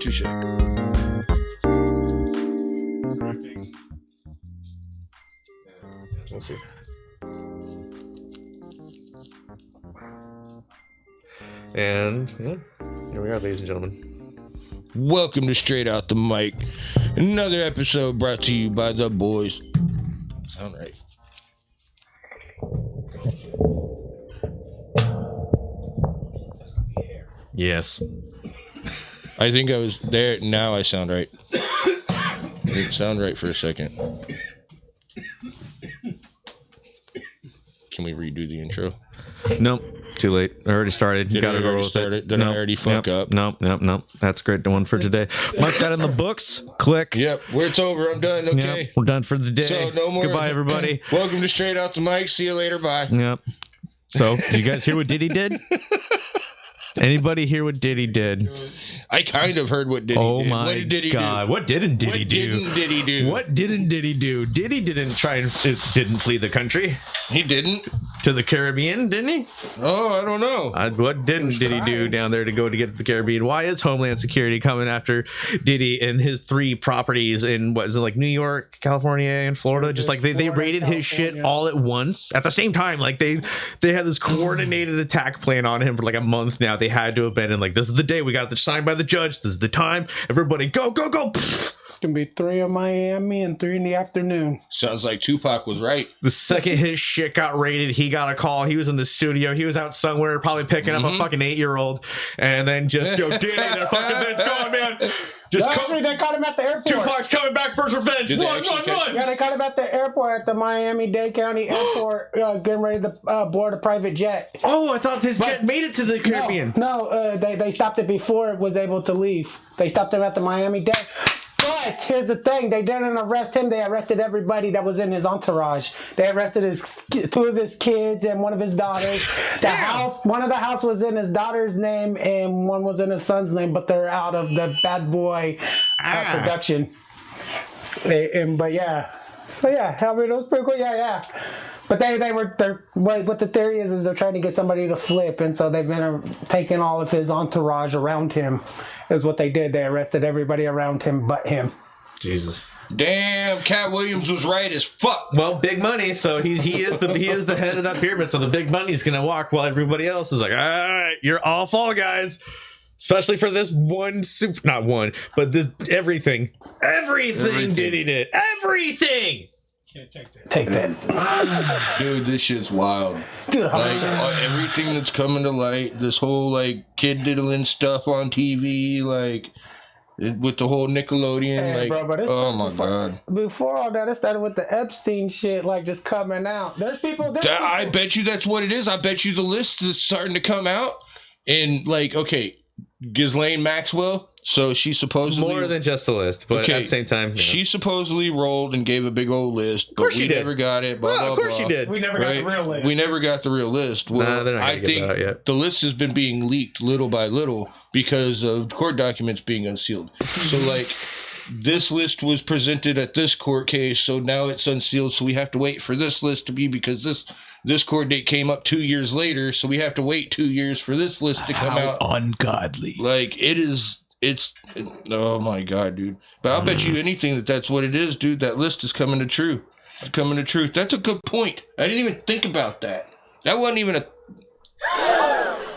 Touche. We'll see. And yeah, here we are, ladies and gentlemen. Welcome to Straight Out the Mic. Another episode brought to you by the boys. Sound right. Yes. I think I was there. Now I sound right. I didn't sound right for a second. Can we redo the intro? Nope. Too late. I already started. You got to roll with it. Did I already fuck up? Nope. That's great. The one for today. Mark that in the books. Click. Yep. It's over. I'm done. Okay. Yep, we're done for the day. So no more. Goodbye, everybody. Welcome to Straight Out the Mic. See you later. Bye. Yep. So, did you guys hear what Diddy did? Anybody hear what Diddy did? I kind of heard what Diddy did. Oh my what did Diddy God. do? What didn't Diddy do? What didn't Diddy do? Diddy didn't didn't flee the country. He didn't. To the Caribbean, didn't he? Oh, I don't know. What didn't Diddy do down there to get to the Caribbean? Why is Homeland Security coming after Diddy and his 3 properties in what is it, like New York, California, and Florida? Just like they raided his shit all at once at the same time. Like they had this coordinated attack plan on him for like a month now. They had to have been in like, this is the day we got the signed by the judge. This is the time. Everybody go. It's gonna be 3 in Miami and 3 in the afternoon. Sounds like Tupac was right. The second his shit got raided, he got a call. He was in the studio. He was out somewhere, probably picking up a fucking 8-year-old, and then just Diddy, that fucking thing's gone, man. Just actually, they caught him at the airport. Tupac's coming back for his revenge. Run. Yeah, they caught him at the airport, at the Miami-Dade County Airport, getting ready to board a private jet. Oh, I thought his jet made it to the Caribbean. No, they stopped it before it was able to leave. They stopped him at the Miami-Dade. But here's the thing, they didn't arrest him. They arrested everybody that was in his entourage. They arrested 2 of his kids and 1 of his daughters. One of the house was in his daughter's name and 1 was in his son's name, but they're out of the Bad Boy production. But yeah, so yeah, I mean, it was pretty cool. Yeah. But what the theory is they're trying to get somebody to flip, and so they've been taking all of his entourage around him. Is what they did. They arrested everybody around him but him. Jesus. Damn, Cat Williams was right as fuck. Well, big money, so he is the head of that pyramid. So the big money's gonna walk while everybody else is like, all right, you're all fall guys. Especially for this not one, but this everything Diddy did. Everything. Can't take that. Dude, this shit's wild. Dude, like everything that's coming to light, this whole like kid diddling stuff on TV, like with the whole Nickelodeon, like bro, oh my God. Before all that, it started with the Epstein shit, like just coming out. There's people. I bet you that's what it is. I bet you the list is starting to come out, and like, okay, Ghislaine Maxwell, so she supposedly more than just a list, but at the same time, she supposedly rolled and gave a big old list, but we never got it. Blah, blah, of course blah. she did. We never got the real list. We never got the real list. Well, I think the list has been being leaked little by little because of court documents being unsealed. So like, this list was presented at this court case, so now it's unsealed, so we have to wait for this list to be, because this court date came up 2 years later, so we have to wait 2 years for this list to come out. Ungodly. Like, it's oh my God, dude. But I'll bet you anything that's what it is, dude. That list is coming to truth. It's coming to truth. That's a good point. I didn't even think about that. That wasn't even a...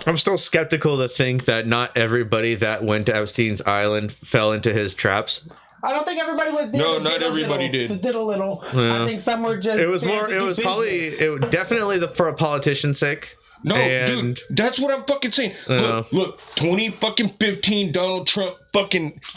I'm still skeptical to think that not everybody that went to Epstein's Island fell into his traps. I don't think everybody was there. No, not everybody did. Did a little. Yeah. I think some were just. It was more. It was probably. It definitely for a politician's sake. No, dude, that's what I'm fucking saying. Look, 2015, Donald Trump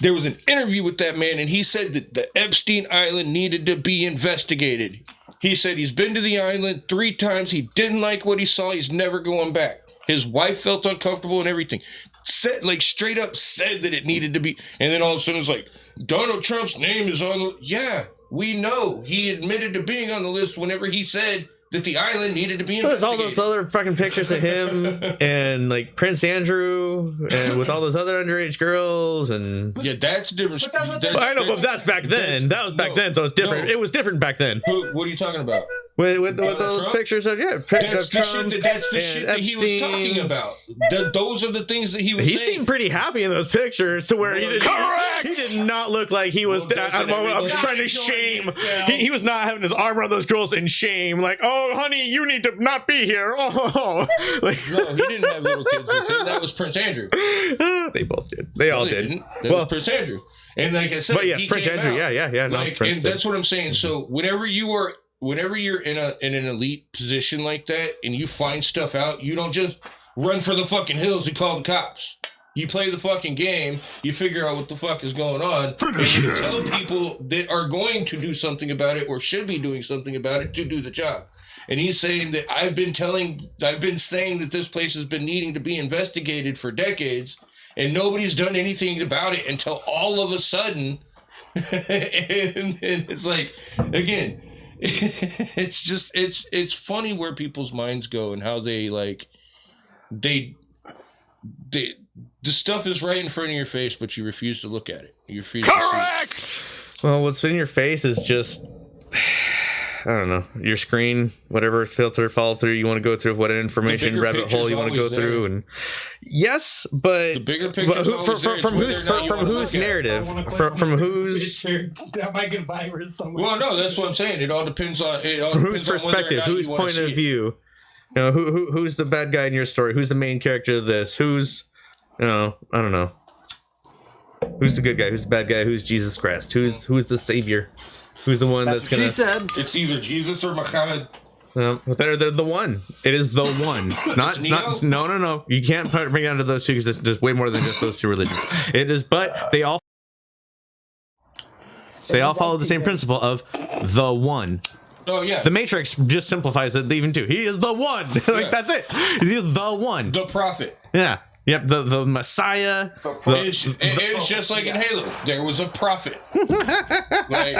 there was an interview with that man, and he said that the Epstein Island needed to be investigated. He said he's been to the island 3 times. He didn't like what he saw. He's never going back. His wife felt uncomfortable and everything. Straight up said that it needed to be. And then all of a sudden it's like, Donald Trump's name is on the... Yeah, we know. He admitted to being on the list whenever he said that the island needed to be investigated. There's all those other fucking pictures of him and like Prince Andrew and with all those other underage girls and... Yeah, that's different. I know, but that's back then. That was back then, so it's different. No. It was different back then. What are you talking about? With those Trump? Pictures of that's the shit that he was talking about. Those are the things that he was saying. He seemed pretty happy in those pictures to where he did not look like he was. I was trying to shame. He was not having his arm around those girls in shame. Like, oh, honey, you need to not be here. Oh, like, no, he didn't have little kids with him. That was Prince Andrew. They both did. They all did. Didn't. That was Prince Andrew. And like I said, but yes, Prince Andrew. Yeah. Like, and that's what I'm saying. So whenever you're in an elite position like that and you find stuff out, you don't just run for the fucking hills and call the cops. You play the fucking game, you figure out what the fuck is going on, and you tell people that are going to do something about it or should be doing something about it to do the job. And he's saying that I've been saying that this place has been needing to be investigated for decades, and nobody's done anything about it until all of a sudden. and it's like, again, it's just it's funny where people's minds go and how they like the stuff is right in front of your face, but you refuse to look at it. You refuse to see it. Well, what's in your face is just, I don't know, your screen, whatever filter follow through you want to go through, what information rabbit hole you want to go through, and yes, but the bigger picture from whose narrative, from who's that might get virus somewhere. Well, no, that's what I'm saying. It all depends on whose perspective, whose point of view. You know, who's the bad guy in your story? Who's the main character of this? Who's, you know, I don't know. Who's the good guy? Who's the bad guy? Who's Jesus Christ? Who's the savior? Who's the one that's gonna? She said it's either Jesus or Muhammad. But they're the one. It is the one. It's not. No. You can't bring it down to those two because there's way more than just those two religions. It is, but they all follow the same principle of the one. Oh yeah. The Matrix just simplifies it even too. He is the one. Like that's it. He's the one. The prophet. Yeah. Yep. The Messiah. It was just like in Halo. There was a prophet. Like,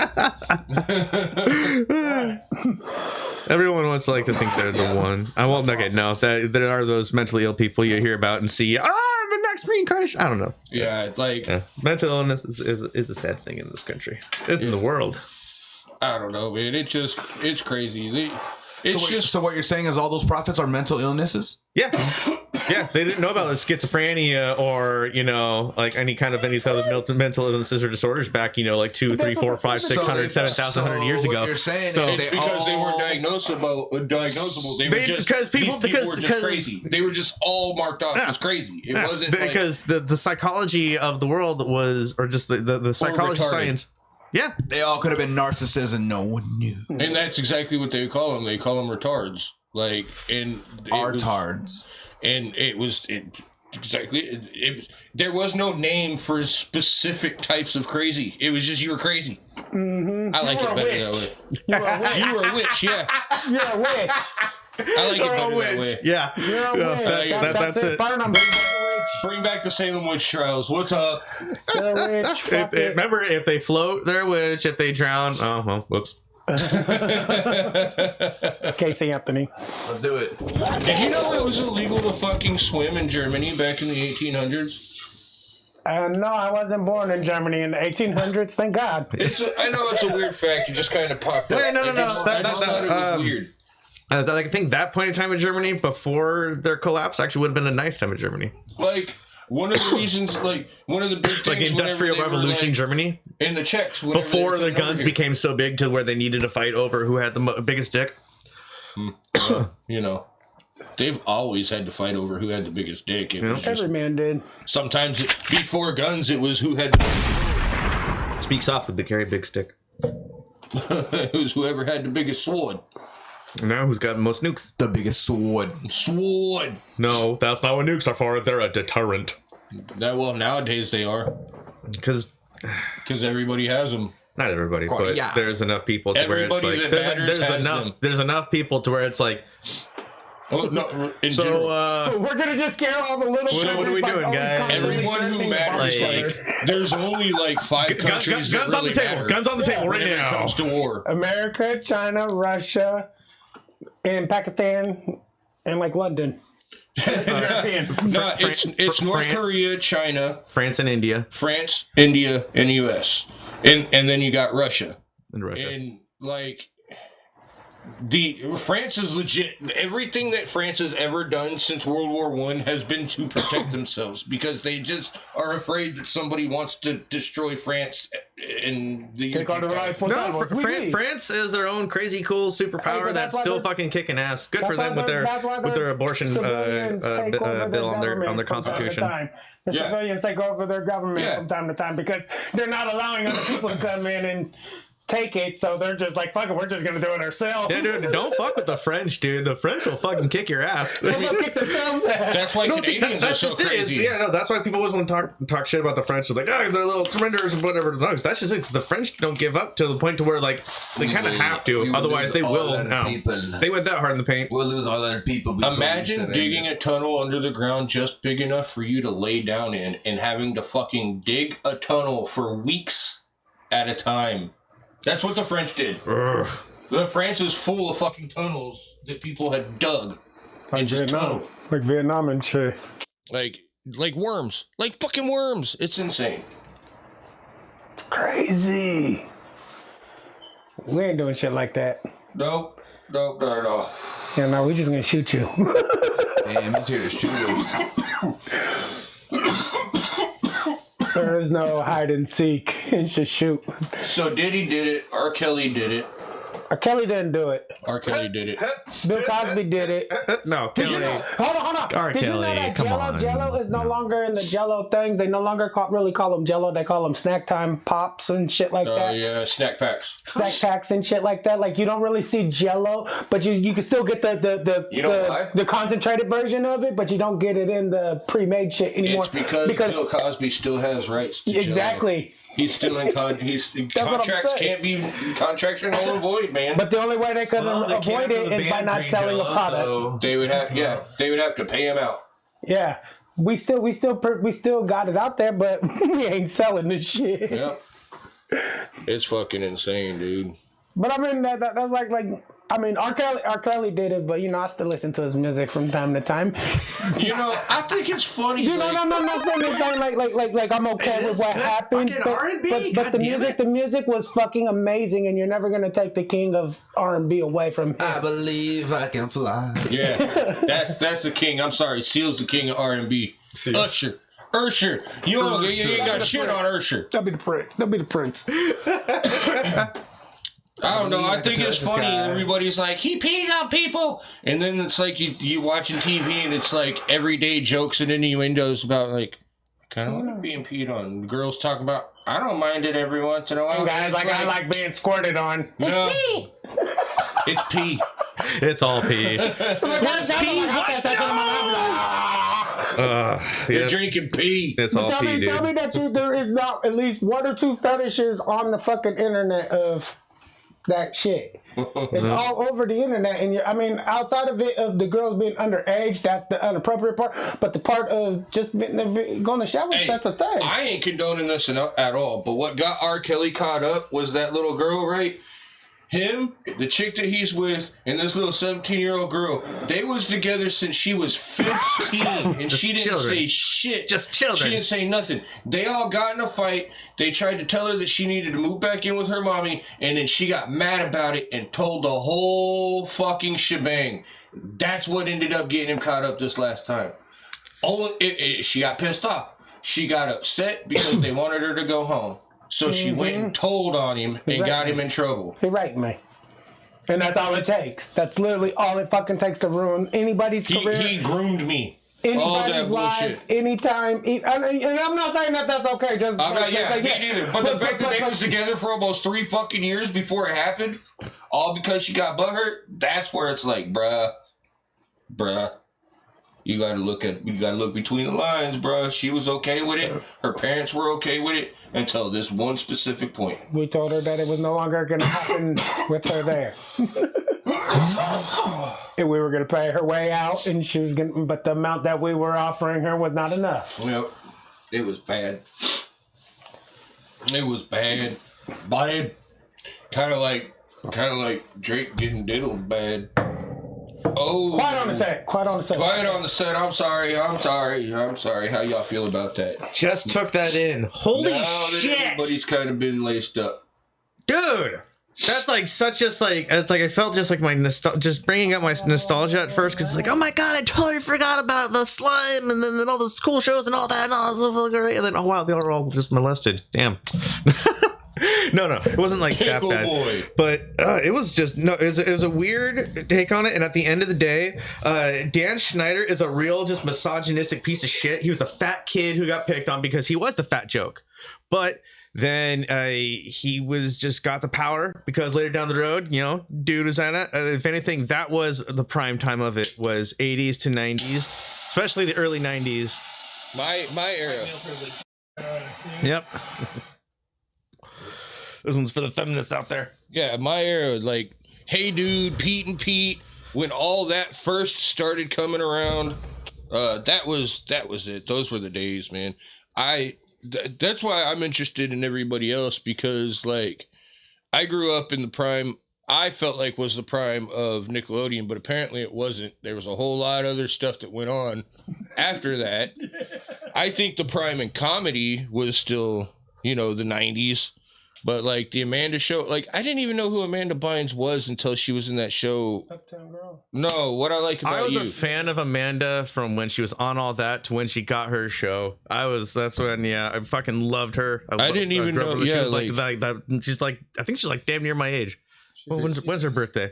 everyone wants to like to think they're the one. I won't. Okay, no. There are those mentally ill people you hear about and see. The next reincarnation. I don't know. Yeah, like mental illness is a sad thing in this country. It's in the world. I don't know, man. It's crazy. So what you're saying is all those prophets are mental illnesses? Yeah. Yeah, they didn't know about schizophrenia or, you know, like any other mental illnesses or disorders back, you know, like 2, 3, 4, 5, 600, 7,000 years ago. What you're saying so is it's because they weren't diagnosable. They were just crazy. They were just all marked off as crazy. It wasn't because the psychology of the world was, or just the psychology science. Yeah, they all could have been narcissists and no one knew. And that's exactly what they call them. They call them retards. Like, and artards. And there was no name for specific types of crazy. It was just you were crazy. Mm-hmm. I like it better that way. You were a witch, yeah. You're a witch. I like it better that way. Yeah. You're a witch. That's it. Burn them. Bring back the Salem witch trials. What's up? You're a witch. Remember, if they float, they're a witch. If they drown, oh, well, whoops. Casey Anthony. Let's do it. Did you know it was illegal to fucking swim in Germany back in the 1800s? No, I wasn't born in Germany in the 1800s. Thank God. I know it's a weird fact. It just kind of popped up. No. I just thought it was weird. I think that point in time in Germany, before their collapse, actually would have been a nice time in Germany. Like, one of the reasons, like, one of the big things... Like Industrial Revolution, Germany? In the Czechs. Before the guns became so big to where they needed to fight over who had the biggest dick? You know, they've always had to fight over who had the biggest dick. Every man did. Sometimes, before guns, it was who had the... Speak softly, carry big stick. It was whoever had the biggest sword. Now, who's got the most nukes? The biggest sword. Sword. No, that's not what nukes are for. They're a deterrent. Well, nowadays they are. Because everybody has them. Not everybody, but yeah. There's enough people to everybody where it's like there's enough people to where it's like. Oh no! We're gonna just scare all the little. What are we doing, guys? Everyone who matters. Like, there's only like 5 countries that really matter. Guns on the table right now. When it comes to war. America, China, Russia, and Pakistan, and like London. No, it's North Korea, China, France, and India. France, India, and U.S. And then you got Russia. And like. France is legit. Everything that France has ever done since World War I has been to protect themselves because they just are afraid that somebody wants to destroy France and the UK. France is their own crazy cool superpower that's still fucking kicking ass. Good for them with their abortion bill on their constitution. The civilians take over their government from time to time because they're not allowing other people to come in and take it, so they're just like, fuck it, we're just gonna do it ourselves. Yeah, dude, don't fuck with the French, dude. The French will fucking kick your ass. They'll kick themselves ass. That's why Canadians are so crazy. Yeah, no, that's why people always want to talk shit about the French. They're like, oh, they're little surrenderers and whatever. No, that's just it. 'Cause the French don't give up to the point to where like they kind of have to. Otherwise, they will. No, they went that hard in the paint. We'll lose all our people. Imagine digging a tunnel under the ground just big enough for you to lay down in, and having to fucking dig a tunnel for weeks at a time. That's what the French did. Ugh. The France is full of fucking tunnels that people had dug and just tunneled. Like Vietnam and shit. Like worms. Like fucking worms. It's insane. Crazy. We ain't doing shit like that. Nope. Nope, not at all. Yeah, no, we just gonna shoot you. Damn, he's here to shoot us. There is no hide and seek. It's just shoot. So Diddy did it. R. Kelly did it. Kelly didn't do it. R. Kelly did it. Bill Cosby did it. No, Kelly. Hold on. R. Did you know Kelly, that come on. Jello is no longer in the Jello things? They no longer really call them Jello. They call them snack time pops and shit like that. Oh, yeah, snack packs. Snack packs and shit like that. Like you don't really see Jello, but you can still get the concentrated version of it, but you don't get it in the pre-made shit anymore. It's because Bill Cosby still has rights to exactly. Jello. He's still in contracts are null and void, man. But the only way they could avoid it is by not selling a product. So they would have to pay him out. Yeah. We still got it out there, but we ain't selling this shit. Yeah. It's fucking insane, dude. But I mean that's like R. Kelly did it, but I still listen to his music from time to time. I think it's funny. I'm not saying anything like I'm okay with what happened. But the music was fucking amazing, and you're never gonna take the king of R&B away from him. I believe I can fly. Yeah, that's the king. I'm sorry, Seal's the king of R&B. Usher. You ain't got shit on Usher. That'll be the prince. I don't know. I think it's funny. Everybody's like, he pees on people. And then it's like you watching TV and it's like everyday jokes and innuendos about like, I kind of like being peed on. Girls talking about, I don't mind it every once in a while. Guys, I like being squirted on. No. It's pee. It's all pee. You're drinking pee. It's all pee, dude. Tell me that there is not at least one or two fetishes on the fucking internet of that shit. It's all over the internet, and outside of it, of the girls being underage, that's the inappropriate part. But the part of just going to shower, that's a thing. I ain't condoning this at all. But what got R. Kelly caught up was that little girl, right? Him, the chick that he's with, and this little 17-year-old girl, they was together since she was 15, and she didn't say shit. Just children. She didn't say nothing. They all got in a fight. They tried to tell her that she needed to move back in with her mommy, and then she got mad about it and told the whole fucking shebang. That's what ended up getting him caught up this last time. She got pissed off. She got upset because they wanted her to go home. So she went and told on him and got him in trouble. He raped me. And that's all it takes. That's literally all it fucking takes to ruin anybody's career. He groomed me. Anybody's life, anytime. And I'm not saying that that's okay. Just me neither. But the fact that they was together for almost 3 fucking years before it happened, all because she got butthurt, that's where it's like, bruh. You gotta look between the lines, bruh. She was okay with it. Her parents were okay with it until this one specific point. We told her that it was no longer gonna happen with her there. And we were gonna pay her way out, and she was gonna. But the amount that we were offering her was not enough. Well, it was bad. It was bad. Bad. Kind of like Drake getting diddled bad. Oh, Quiet on the set. Quiet on the set. I'm sorry. How y'all feel about that? Just took that in. Holy shit! Everybody's kind of been laced up, dude. That's like it's like I felt just like my just bringing up my nostalgia at first because it's like, oh my god, I totally forgot about the slime and then all the school shows and all that and all that, and then oh wow, they were all just molested. Damn. No, it wasn't like that bad. Boy. But it was just it was a weird take on it. And at the end of the day, Dan Schneider is a real just misogynistic piece of shit. He was a fat kid who got picked on because he was the fat joke. But Then he was just got the power because later down the road, you know, dude was at it. If anything, that was the prime time of it, was 80s to 90s, especially the early 90s. My era. Yep. This one's for the feminists out there. Yeah, my era, like, Hey Dude, Pete and Pete, when all that first started coming around, that was it. Those were the days, man. That's why I'm interested in everybody else, because, like, I grew up in the prime, I felt like was the prime of Nickelodeon, but apparently it wasn't. There was a whole lot of other stuff that went on after that. I think the prime in comedy was still, you know, the 90s. But, like, the Amanda show, like, I didn't even know who Amanda Bynes was until she was in that show. Uptown Girl. No, what I like about you. I was a fan of Amanda from when she was on all that to when she got her show. That's when, yeah, I fucking loved her. I didn't even know, she yeah, was like that. She's like, I think she's like damn near my age. Well, when's her birthday?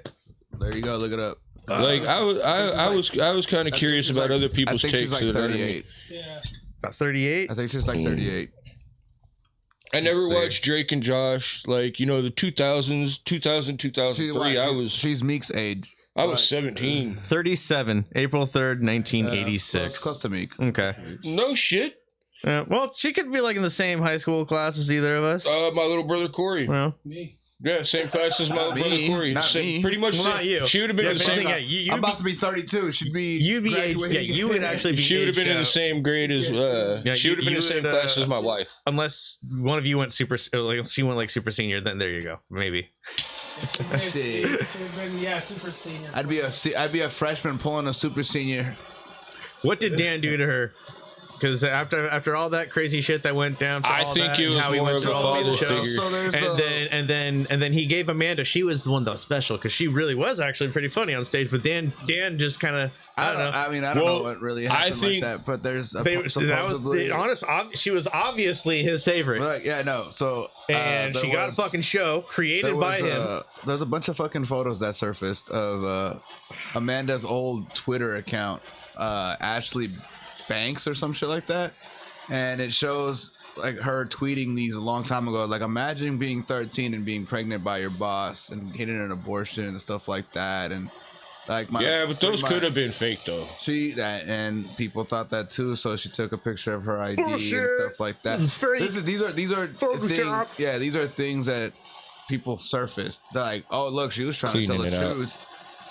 There you go. Look it up. Like, I was kind of curious about other people's takes. She's like 38. Yeah. About 38? I think she's like 38. I never watched Drake and Josh. Like, you know, the 2000s, 2003, she's Meek's age. I was 17. 37, April 3rd, 1986. Close to Meek. Okay. No shit. Well, she could be like in the same high school class as either of us. My little brother Corey. Well, Me. Yeah, same class as my little brother Corey. Not me. Pretty much. Well, not you. She would have been Yeah, in the same. yeah, I'm about to be 32. She'd be. You'd be graduating. you would actually be. She would have been in the aged same grade as. She would have been in the same class as my wife. Unless one of you went super, like she went like super senior, then there you go, maybe. Shit. Yeah, super senior. I'd be a freshman pulling a super senior. What did Dan do to her? Because after all that crazy shit that went down, for I all think that, it and was how he more went of through a all the father shows, figure. So there's and then he gave Amanda. She was the one that was special because she really was actually pretty funny on stage. But Dan just kind of I don't know. I mean, I don't know what really happened like that, but there's supposedly. She was obviously his favorite. Like, yeah, no. So and she got a fucking show created by him. There's a bunch of fucking photos that surfaced of Amanda's old Twitter account, Ashley Banks or some shit like that, and it shows like her tweeting these a long time ago. Like, imagine being 13 and being pregnant by your boss and getting an abortion and stuff like that, and like but those could have been fake though. And people thought that too, so she took a picture of her ID and stuff like that. These are things that people surfaced. They're like, oh look, she was trying to tell the truth.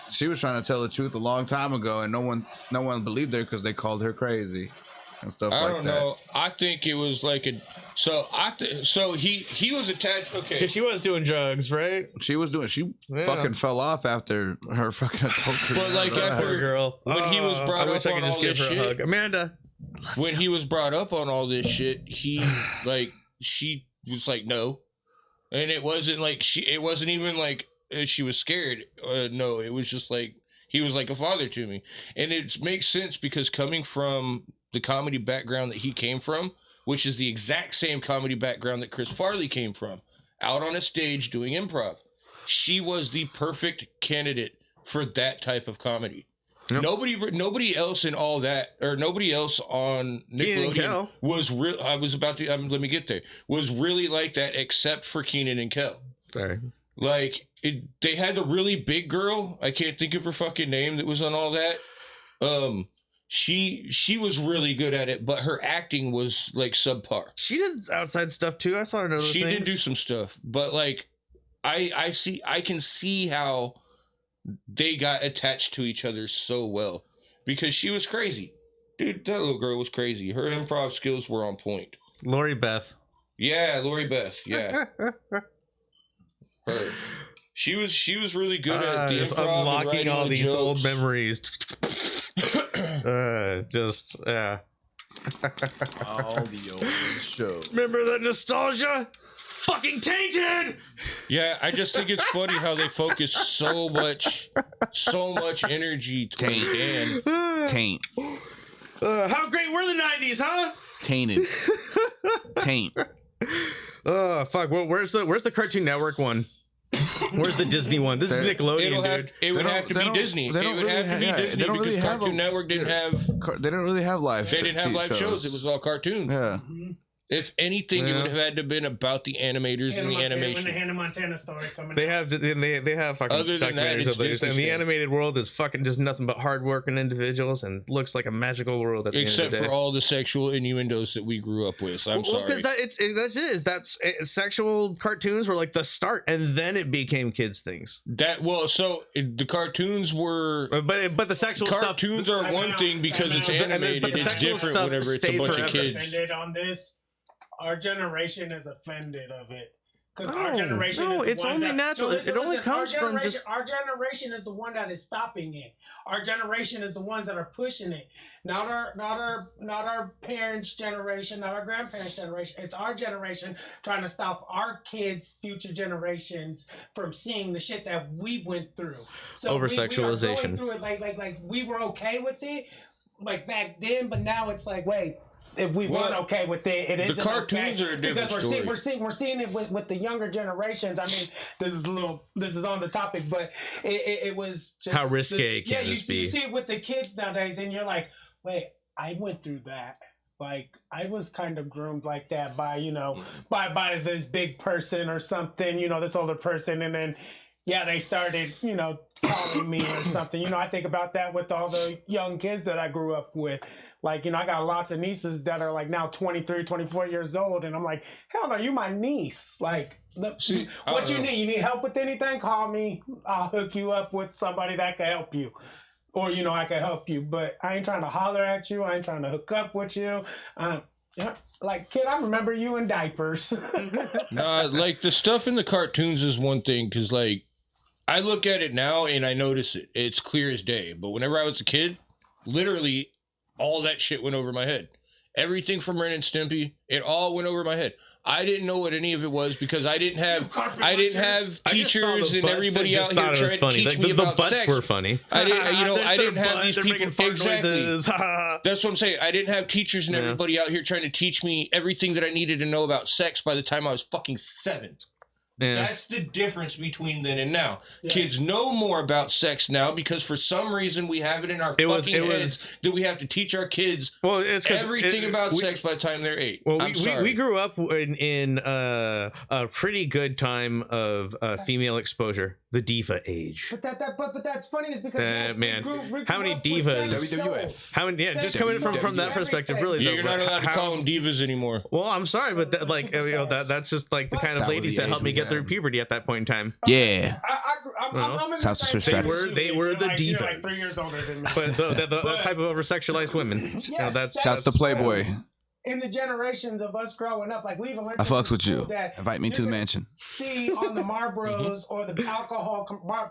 She was trying to tell the truth a long time ago, and no one believed her because they called her crazy and stuff like that. I don't know. I think it was like he was attached. Okay, because she was doing drugs, right? She fucking fell off after her fucking adult career. But like after girl, when he was brought up on all this shit, Amanda. When he was brought up on all this shit, she was like no, and it wasn't like it wasn't even like. She was scared. No, it was just like he was like a father to me, and it makes sense because coming from the comedy background that he came from, which is the exact same comedy background that Chris Farley came from, out on a stage doing improv, she was the perfect candidate for that type of comedy. Yep. Nobody else in all that, or nobody else on Nickelodeon was real. Let me get there. Was really like that, except for Kenan and Kel. Sorry. Like, they had the really big girl. I can't think of her fucking name that was on all that. She was really good at it, but her acting was like subpar. She did outside stuff too. I saw her do other things. She did do some stuff, but like, I can see how they got attached to each other so well because she was crazy, dude. That little girl was crazy. Her improv skills were on point. Lori Beth. Yeah, Lori Beth. Yeah. Her. She was really good at the improv unlocking all these jokes. old memories. Yeah. All the old shows. Remember that nostalgia? Fucking tainted. Yeah, I just think it's funny how they focus so much energy towards Dan. Taint. How great were the 90s, huh? Tainted. Taint. Oh fuck! Where's the Cartoon Network one? Where's the Disney one? This is Nickelodeon, dude. It would have to be Disney. It would have to be Disney because Cartoon Network didn't have. They don't really have live. They didn't have live shows. It was all cartoon. Yeah. If anything, it would have had to have been about the animators and the animation. When the Hannah Montana story coming They out. have fucking Other than that, documentaries it's of those, Disney and the shit. animated world is fucking just nothing but hardworking individuals and looks like a magical world. At the Except end of the for day. all the sexual innuendos that we grew up with. I'm sorry. Because that's sexual cartoons were like the start, and then it became kids things. So the cartoons were. But the sexual cartoons stuff, are one thing because it's animated. but the It's sexual different stuff whenever it's a stayed bunch forever. of kids. Offended on this. Our generation is offended of it. Because No, our generation no, is the it's ones only that, natural. No, listen, It only listen, comes from just. Our generation is the one that is stopping it. Our generation is the ones that are pushing it. Not our parents' generation, not our grandparents' generation. It's our generation trying to stop our kids' future generations from seeing the shit that we went through. So Over-sexualization. We are going through it like we were okay with it like back then, but now it's like, wait. If we weren't okay with it, it isn't the cartoons okay. are a different story. We're seeing it with the younger generations. I mean, this is on the topic, but it was just How risque can this be? You see it with the kids nowadays, and you're like, wait, I went through that. Like I was kind of groomed like that by by this big person or something, this older person, and then. Yeah, they started, calling me or something. I think about that with all the young kids that I grew up with. Like, I got lots of nieces that are like now 23, 24 years old. And I'm like, hell no, you my niece. Like, what you need? You need help with anything? Call me. I'll hook you up with somebody that can help you. Or, I can help you. But I ain't trying to holler at you. I ain't trying to hook up with you. Like, kid, I remember you in diapers. Nah, like the stuff in the cartoons is one thing because, like, I look at it now and I notice it. It's clear as day. But whenever I was a kid, literally all that shit went over my head. Everything from Ren and Stimpy, it all went over my head. I didn't know what any of it was because I didn't have teachers and everybody out here trying to teach me about sex. The butts were funny. I didn't have these people exactly. Noises. That's what I'm saying. I didn't have teachers and everybody out here trying to teach me everything that I needed to know about sex by the time I was fucking 7. Yeah. That's the difference between then and now. Yeah. Kids know more about sex now because for some reason we have it in our heads that we have to teach our kids everything about sex by the time they're 8. Well, we grew up in a pretty good time of female exposure, the diva age. But that's funny is because we how many divas? WWF. How many? Yeah, just coming from that perspective, really. You're not allowed to call them divas anymore. Well, I'm sorry, but that's just like the kind of ladies that helped me get through puberty at that point in time. Yeah. I'm in Sounds the same suspicious. They were the divas. You're like 3 years older than me. But the type of over-sexualized women. Shouts to Playboy. In the generations of us growing up, like we even learned. I fucks with you. Invite me to the mansion. See on the Marlboros or the alcohol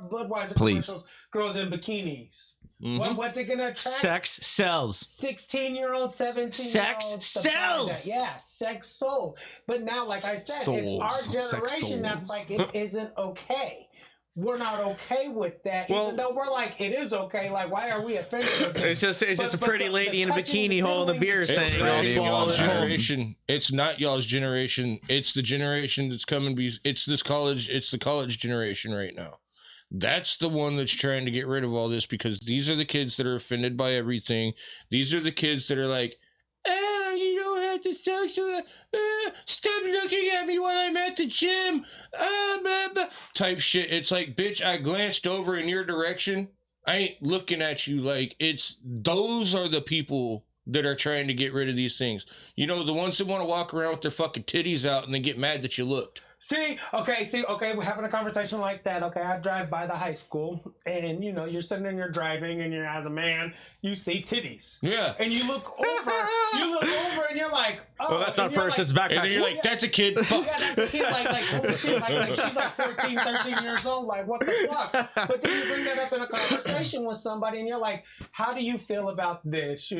Budweiser commercials, girls in bikinis. What's it gonna attract? Sex sells. 16-year-old, 17-year-old. Sex sells. Yeah, sex sold. But now, like I said, it's our generation that's like it isn't okay. We're not okay with that, even though we're like, it is okay. Like, why are we offended? It's just a pretty lady in a bikini holding a beer saying, y'all's generation. It's not y'all's generation. It's the generation that's coming. It's the college generation right now. That's the one that's trying to get rid of all this because these are the kids that are offended by everything. These are the kids that are like, you don't have to socialize. Stop looking at me while I'm at the gym. Type shit. It's like, bitch, I glanced over in your direction. I ain't looking at you. Like, those are the people that are trying to get rid of these things. The ones that want to walk around with their fucking titties out and then get mad that you looked. See, we're having a conversation like that. Okay, I drive by the high school, and you're sitting there and you're driving, and you're as a man, you see titties. Yeah. And you look over, and you're like, oh. Well, that's not a person's backpack. And then you're like, that's a kid. Yeah, that's a kid. Like holy shit. Like she's like 14, 13 years old. Like, what the fuck? But then you bring that up in a conversation with somebody, and you're like, how do you feel about this?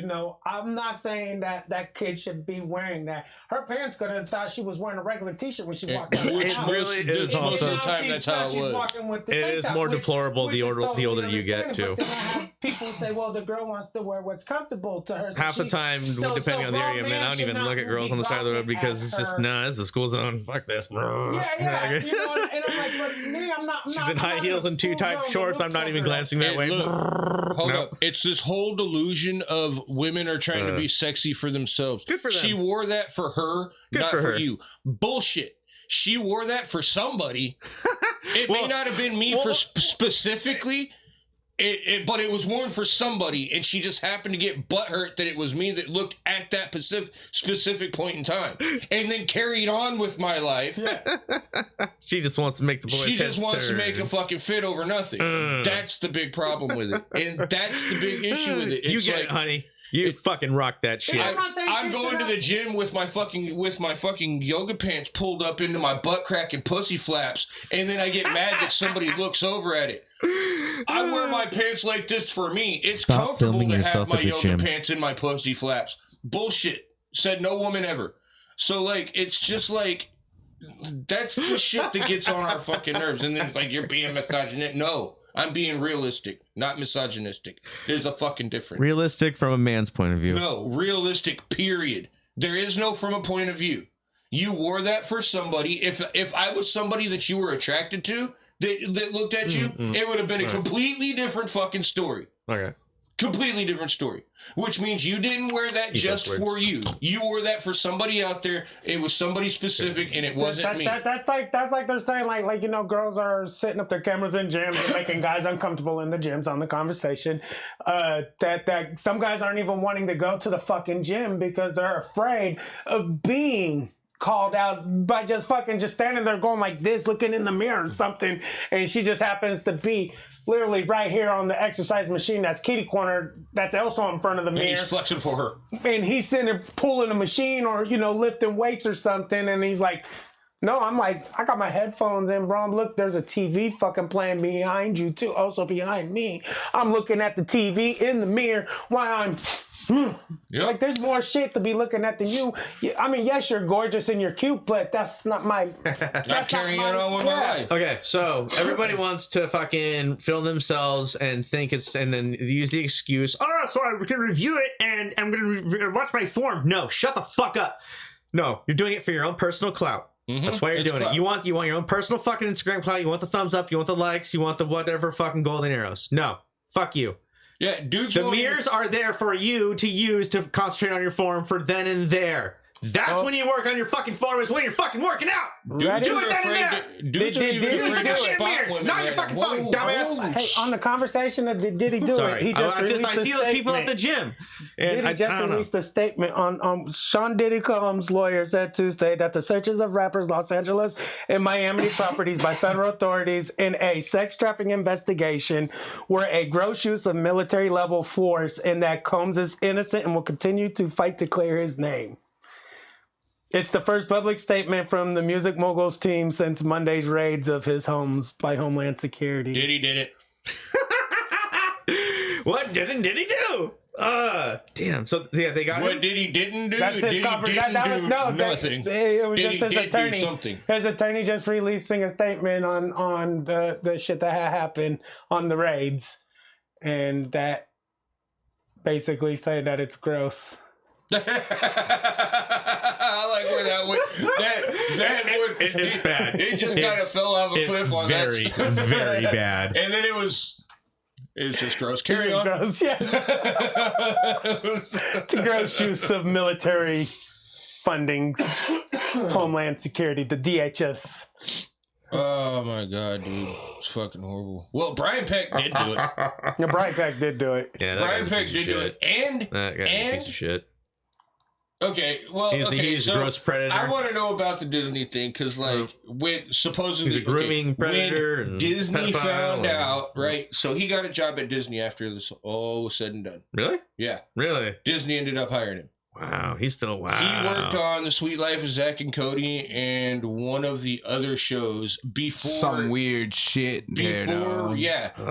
I'm not saying that kid should be wearing that. Her parents could have thought she was wearing a regular t-shirt when she walked out. Which really is most also of the time that's how it was. It is more deplorable the older you get too. But then I have people say, well, the girl wants to wear what's comfortable to her. So half the time, depending on the area, man, I don't even look at girls on the side of the road because it's just, it's the school zone. Fuck this, bro. Yeah. And I'm like, but me, I'm She's in high heels and 2-type shorts. I'm not even glancing that way. Look, hold No. up. It's this whole delusion of women are trying to be sexy for themselves. Good for them. She wore that for her, Good not for for her. you. Bullshit. She wore that for somebody. It may not have been me for specifically. But it was worn for somebody, and she just happened to get butthurt that it was me that looked at that specific point in time, and then carried on with my life. She just wants to make the boys. She just wants to make a fucking fit over nothing. That's the big problem with it, and that's the big issue with it. You get it, honey. You fucking rock that shit. I'm going to the gym with my fucking yoga pants pulled up into my butt crack and pussy flaps, and then I get mad that somebody looks over at it. I wear my pants like this for me. It's Stop comfortable filming to have yourself my at the yoga gym. pants in my pussy flaps. Bullshit. Said no woman ever. So like, it's just like, that's the shit that gets on our fucking nerves. And then it's like, you're being misogynistic. No, I'm being realistic, not misogynistic. There's a fucking difference. Realistic from a man's point of view. No, realistic, period. There is no from a point of view. You wore that for somebody. If I was somebody that you were attracted to that looked at you, it would have been a completely different fucking story. Okay. Completely different story. Which means you didn't wear that just for you. You wore that for somebody out there. It was somebody specific, and it wasn't me. That's like they're saying like you know, girls are setting up their cameras in gyms and making guys uncomfortable in the gyms on the conversation. That some guys aren't even wanting to go to the fucking gym because they're afraid of being called out by just standing there going like this, looking in the mirror or something, and she just happens to be literally right here on the exercise machine that's kitty corner, that's also in front of the mirror. And he's flexing for her. And he's sitting there pulling a machine or, you know, lifting weights or something, and he's like, no, I'm like, I got my headphones in, bro. Look, there's a TV fucking playing behind you too, also behind me. I'm looking at the TV in the mirror while I'm like, there's more shit to be looking at than you. I mean, yes, you're gorgeous and you're cute, but that's not my. Not carrying on with my life. Okay, so everybody wants to fucking film themselves and think it's, and then use the excuse, oh, so I can review it and I'm gonna watch my form. No, shut the fuck up. No, you're doing it for your own personal clout. That's why you're doing it. You want your own personal fucking Instagram clout. You want the thumbs up. You want the likes. You want the whatever fucking golden arrows. No, fuck you. Yeah, dudes. The mirrors are there for you to use to concentrate on your form for then and there. That's when you work on your fucking form, is when you're fucking working out. Dudes Do are it then and afraid there. to, dudes are even Use the afraid to goddamn spot mirrors, women. not your fucking phone, dumbass. Hey, on the conversation of did Diddy do Sorry, it? He just I see those people at the gym. And Diddy I just don't know. released a statement on Sean Diddy Combs' lawyer said Tuesday that the searches of rappers' Los Angeles and Miami properties by federal authorities in a sex trafficking investigation were a gross use of military level force, and that Combs is innocent and will continue to fight to clear his name. It's the first public statement from the Music Moguls team since Monday's raids of his homes by Homeland Security. Diddy did it. What didn't he do? Damn. So yeah, they got What him. Diddy didn't do? That's his Diddy conference. didn't That was do no. nothing. It was Diddy just his did do attorney. something. His attorney just releasing a statement on the shit that had happened on the raids, and that basically said that it's gross. I like where that went. It's bad. It just kind of fell off a cliff on that. Very bad. And then it was just gross. Carry on. Gross, yeah. The gross use of military funding, Homeland Security, the DHS. Oh my god, dude, it's fucking horrible. Well, Brian Peck did do it. Yeah, Brian Peck did do it. Yeah, Brian Peck did do it, That guy's a piece of shit. Okay, well, He's a gross predator. I want to know about the Disney thing because, like, when supposedly He's a grooming predator when and Disney pedophile found and- out, right? So he got a job at Disney after this all was said and done. Really? Yeah, Really? Disney ended up hiring him. Wow. He's still wow. He worked on The Sweet Life of Zack and Cody and one of the other shows before Some weird shit. before now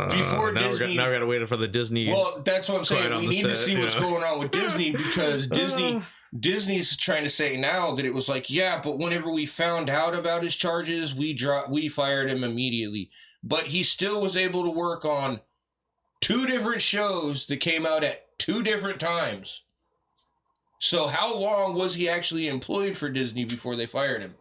Disney. we gotta wait for the Disney. Well, that's what I'm saying. on We the need to set, see you what's know? going on with Disney because Disney's trying to say now that it was like, yeah, but whenever we found out about his charges, we fired him immediately. But he still was able to work on 2 different shows that came out at 2 different times. So how long was he actually employed for Disney before they fired him?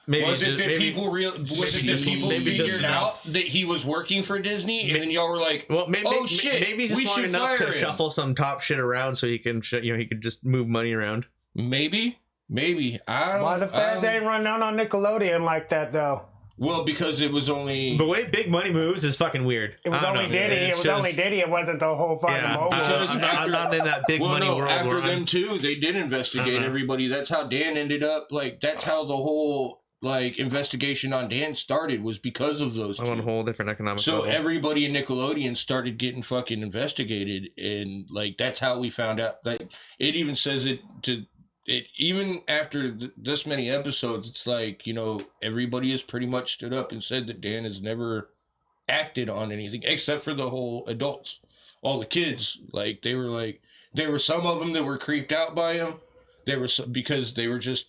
Was it that people figured out that he was working for Disney, and then y'all were like, "Oh shit, maybe just we want should enough fire to him." shuffle some top shit around so he can, he could just move money around. Maybe. I don't. Why the fans ain't run down on Nickelodeon like that though? Well, because it was only the way big money moves is fucking weird. It was only Diddy. It was only Diddy. It wasn't the whole fucking mogul. Because I'm not in that big money world. After them too, they did investigate everybody. That's how Dan ended up. Like that's how the whole investigation on Dan started was because of those two. On a whole different economic So level. everybody in Nickelodeon started getting fucking investigated, and that's how we found out. Like it even says it even after this many episodes, it's everybody has pretty much stood up and said that Dan has never acted on anything except for the whole adults, all the kids. There were some of them that were creeped out by him. There were some, because they were just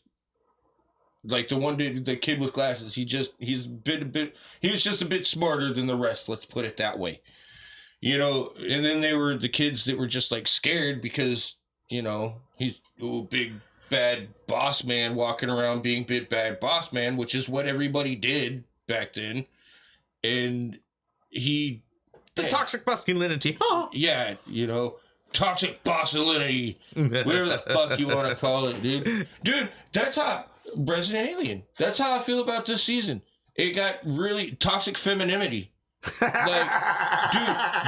like the one dude, the kid with glasses. He was just a bit smarter than the rest. Let's put it that way. And then there were the kids that were just scared because he's a big bad boss man walking around being big bad boss man, which is what everybody did back then. And toxic masculinity. Yeah, toxic masculinity, whatever the fuck you want to call it, dude. Dude, that's how Resident Alien. That's how I feel about this season. It got really toxic femininity. Dude,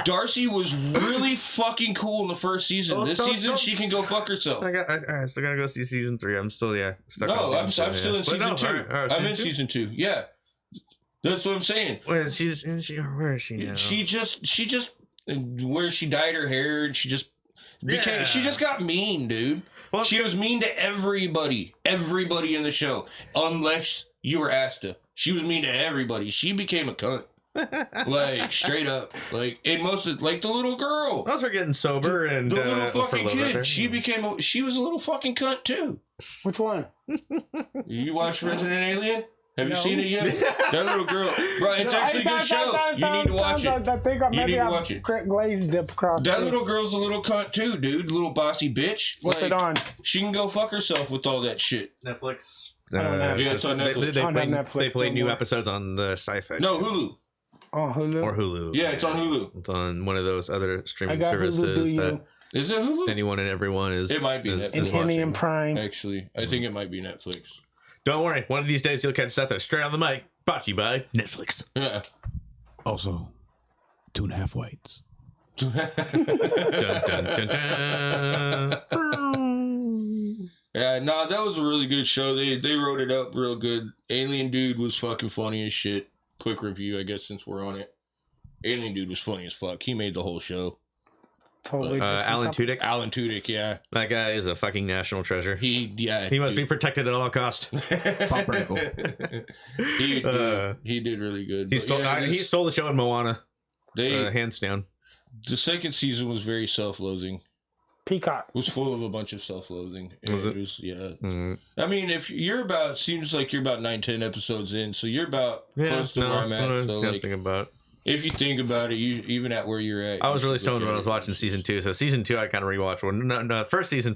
Darcy was really fucking cool in the first season. This season, she can go fuck herself. I still gotta go see season 3. I'm still, stuck. No, I'm still in season 2. I'm in season season 2. Yeah, that's what I'm saying. Where is she now? She just where she dyed her hair, and she just became. She just got mean, dude. Well, she was mean to everybody in the show, unless you were Asta. She was mean to everybody. She became a cunt. Straight up, and most of the little girl. I was getting sober and the little fucking kid. She was a little fucking cunt too. Which one? You watch Resident Alien? Have you seen it yet? That little girl, bro. It's actually a good show. You need to watch it. You need to watch it. Glazed dip across. That little girl's a little cunt too, dude. Little bossy bitch. What's it on? She can go fuck herself with all that shit. Netflix. Yeah, it's on Netflix. They play new episodes on the sci-fi. No, Hulu. On Hulu? Or Hulu. Yeah, it's on Hulu. It's on one of those other streaming services that is it Hulu? Anyone and everyone is. It might be Netflix. And Prime. Actually, I think it might be Netflix. Don't worry. One of these days you'll catch us out there straight on the mic. Brought to you by Netflix. Yeah. Also, 2.5 whites. Dun, dun, dun, dun. Yeah, nah, that was a really good show. They wrote it up real good. Alien Dude was fucking funny as shit. Quick review, I guess, since we're on it. Alien Dude was funny as fuck. He made the whole show. Totally. Alan Tudyk. Alan Tudyk, yeah. That guy is a fucking national treasure. He must be protected at all costs. He did really good. He stole the show in Moana. Hands down. The second season was very self-loathing. Peacock. It was full of a bunch of self-loathing. Was it? Yeah. Mm-hmm. I mean, if you're seems like you're about 9-10 episodes in, so you're about close to where I'm at. So think about. If you think about it, even at where you're at. I was really stoned when I was watching season 2. So season 2, I kind of rewatched. No, first season.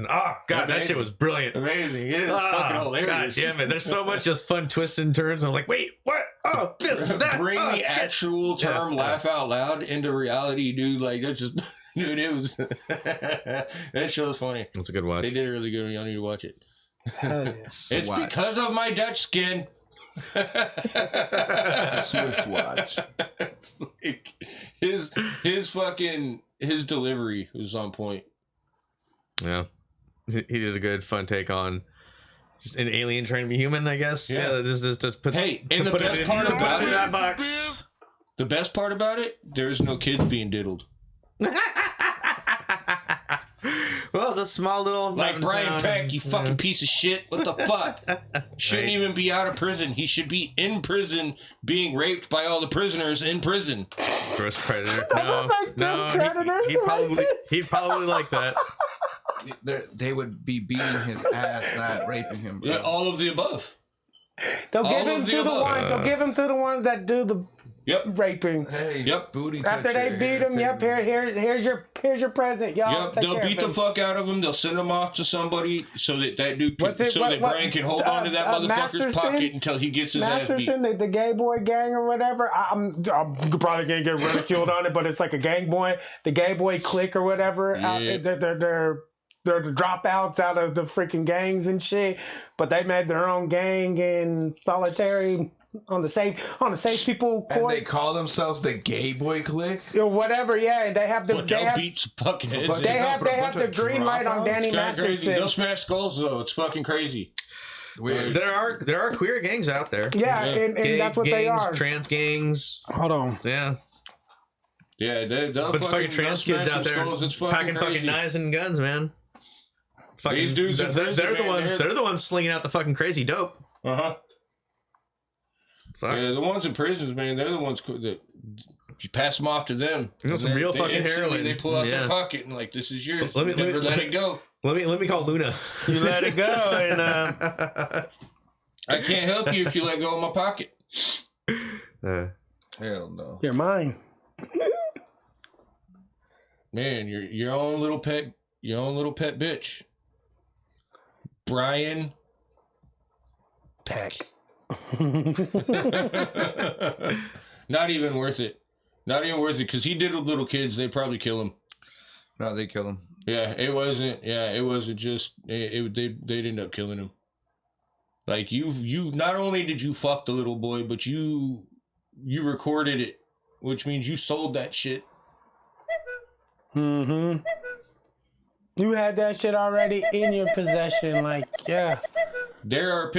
Oh god, that shit was brilliant. Amazing. It is fucking hilarious. God damn it. There's so much just fun twists and turns. I'm like, wait, what? Oh, this, that. Bring the actual term laugh out loud into reality, dude. That's just, dude, it was, that show was funny. That's a good watch. They did it really good. Y'all need to watch it. Yes. It's because of my Dutch skin. Swiss watch. His delivery was on point. Yeah, he did a good fun take on just an alien trying to be human, I guess. Yeah, just put. Hey, and the best part about it, that box. The best part about it, there's no kids being diddled. Well, it's a small little Brian Peck, you fucking piece of shit. What the fuck? Shouldn't even be out of prison. He should be in prison being raped by all the prisoners in prison. Gross predator. No, he'd probably like that. They would be beating his ass, not raping him. Bro. Yeah, all of the above. They'll give him to the ones that do the raping. Hey, booty After they toucher. beat him, here's your present, y'all. They'll beat the fuck out of him. They'll send him off to somebody so that dude can, Brian can hold on to that motherfucker's pocket until he gets his ass beat. Masterson, the gay boy gang or whatever. I'm probably gonna get ridiculed on it, but it's like a gang boy, the gay boy clique or whatever. Yeah. They're the dropouts out of the freaking gangs and shit. But they made their own gang in solitary. On the safe people court. And they call themselves the gay boy clique or whatever, and they have the beat fucking heads. They have the green light on Danny Masterson. They'll smash skulls though. It's fucking crazy. Weird. There are queer gangs out there. And that's what gangs, they are. Trans gangs. Hold on. Yeah. Yeah, they'll fucking trans kids out there packing fucking knives and guns, man. Fucking, these dudes in prison, they're the ones slinging out the fucking crazy dope. Fuck. Yeah, the ones in prisons, man, they're the ones that you pass them off to them. You know, some real fucking heroin. They pull out their pocket and like, this is yours. Let it go. Let me call Luna. You let it go, and I can't help you if you let go of my pocket. Hell no. You're mine. Man, you're your own little pet bitch. Brian Peck. Not even worth it. Not even worth it, because he did with little kids. They probably kill him. No, they kill him. Yeah, it wasn't just they'd end up killing him. Like you not only did you fuck the little boy, but you recorded it, which means you sold that shit. You had that shit already in your possession, like, yeah. There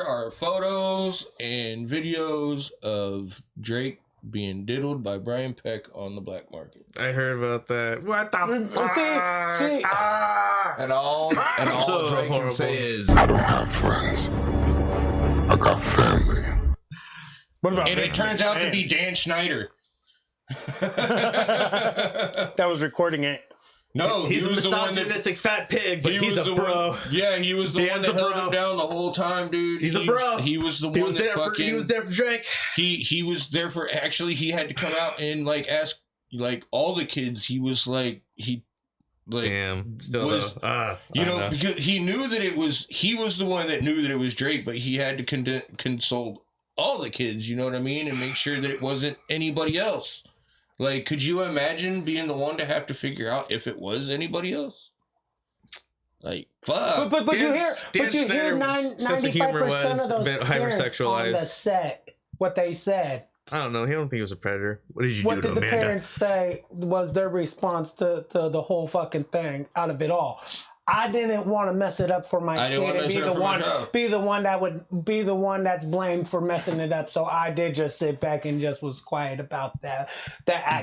are photos and videos of Drake being diddled by Brian Peck on the black market. I heard about that. What the fuck? See? And all So Drake horrible. can say is, I don't have friends. I got family. What about And it turns out to be Dan Schneider. that was recording it. No, he's he a was the one that misogynistic fat pig, but he's a bro. He was the one that held him down the whole time, dude. He's a bro. He was the one that fucking. He was there for Drake. He was there for. Actually, he had to come out and like ask like all the kids. He was like Damn. Still was though. because he knew that he was the one that knew that it was Drake, but he had to console all the kids. You know what I mean, and make sure that it wasn't anybody else. Like, could you imagine being the one to have to figure out if it was anybody else? Like, fuck. But you hear 95% of those bit parents on the set what they said. I don't know. He don't think he was a predator. What did you What do to did the Amanda? parents say was their response to the whole fucking thing out of it all? I didn't want to mess it up for my kid and be the one that would be the one that's blamed for messing it up. So I did just sit back and just was quiet about that.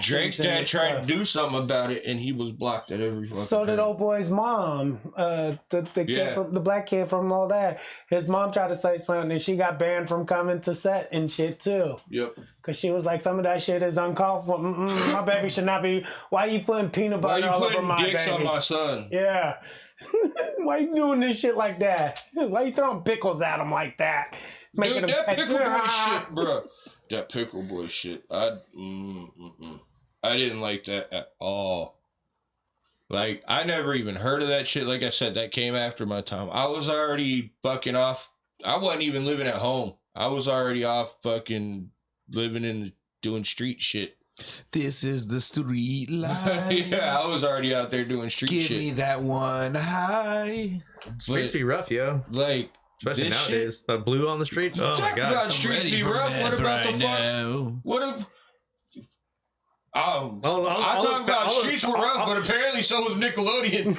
Drake's dad tried to do something about it, and he was blocked at every fucking. So did old boy's mom, the kid from the black kid from all that. His mom tried to say something, and she got banned from coming to set and shit too. Yep. Cause she was like, some of that shit is uncalled for. My baby should not be. Why are you putting peanut butter all over my baby? Why you putting dicks on my son? Yeah. Why you doing this shit like that? Why you throwing pickles at him like that? Dude, that pickle boy shit, bro. That pickle boy shit. I didn't like that at all. Like, I never even heard of that shit. Like I said, that came after my time. I was already fucking off. I wasn't even living at home. I was already off fucking living in doing street shit. This is the street life. Yeah, I was already out there doing street shit. Give me that one high. Streets be rough, yo. Like, especially nowadays. The blue on the streets. Oh my god. About streets be rough. What about the now. fuck? What if? I talk about streets were rough, but apparently so was Nickelodeon.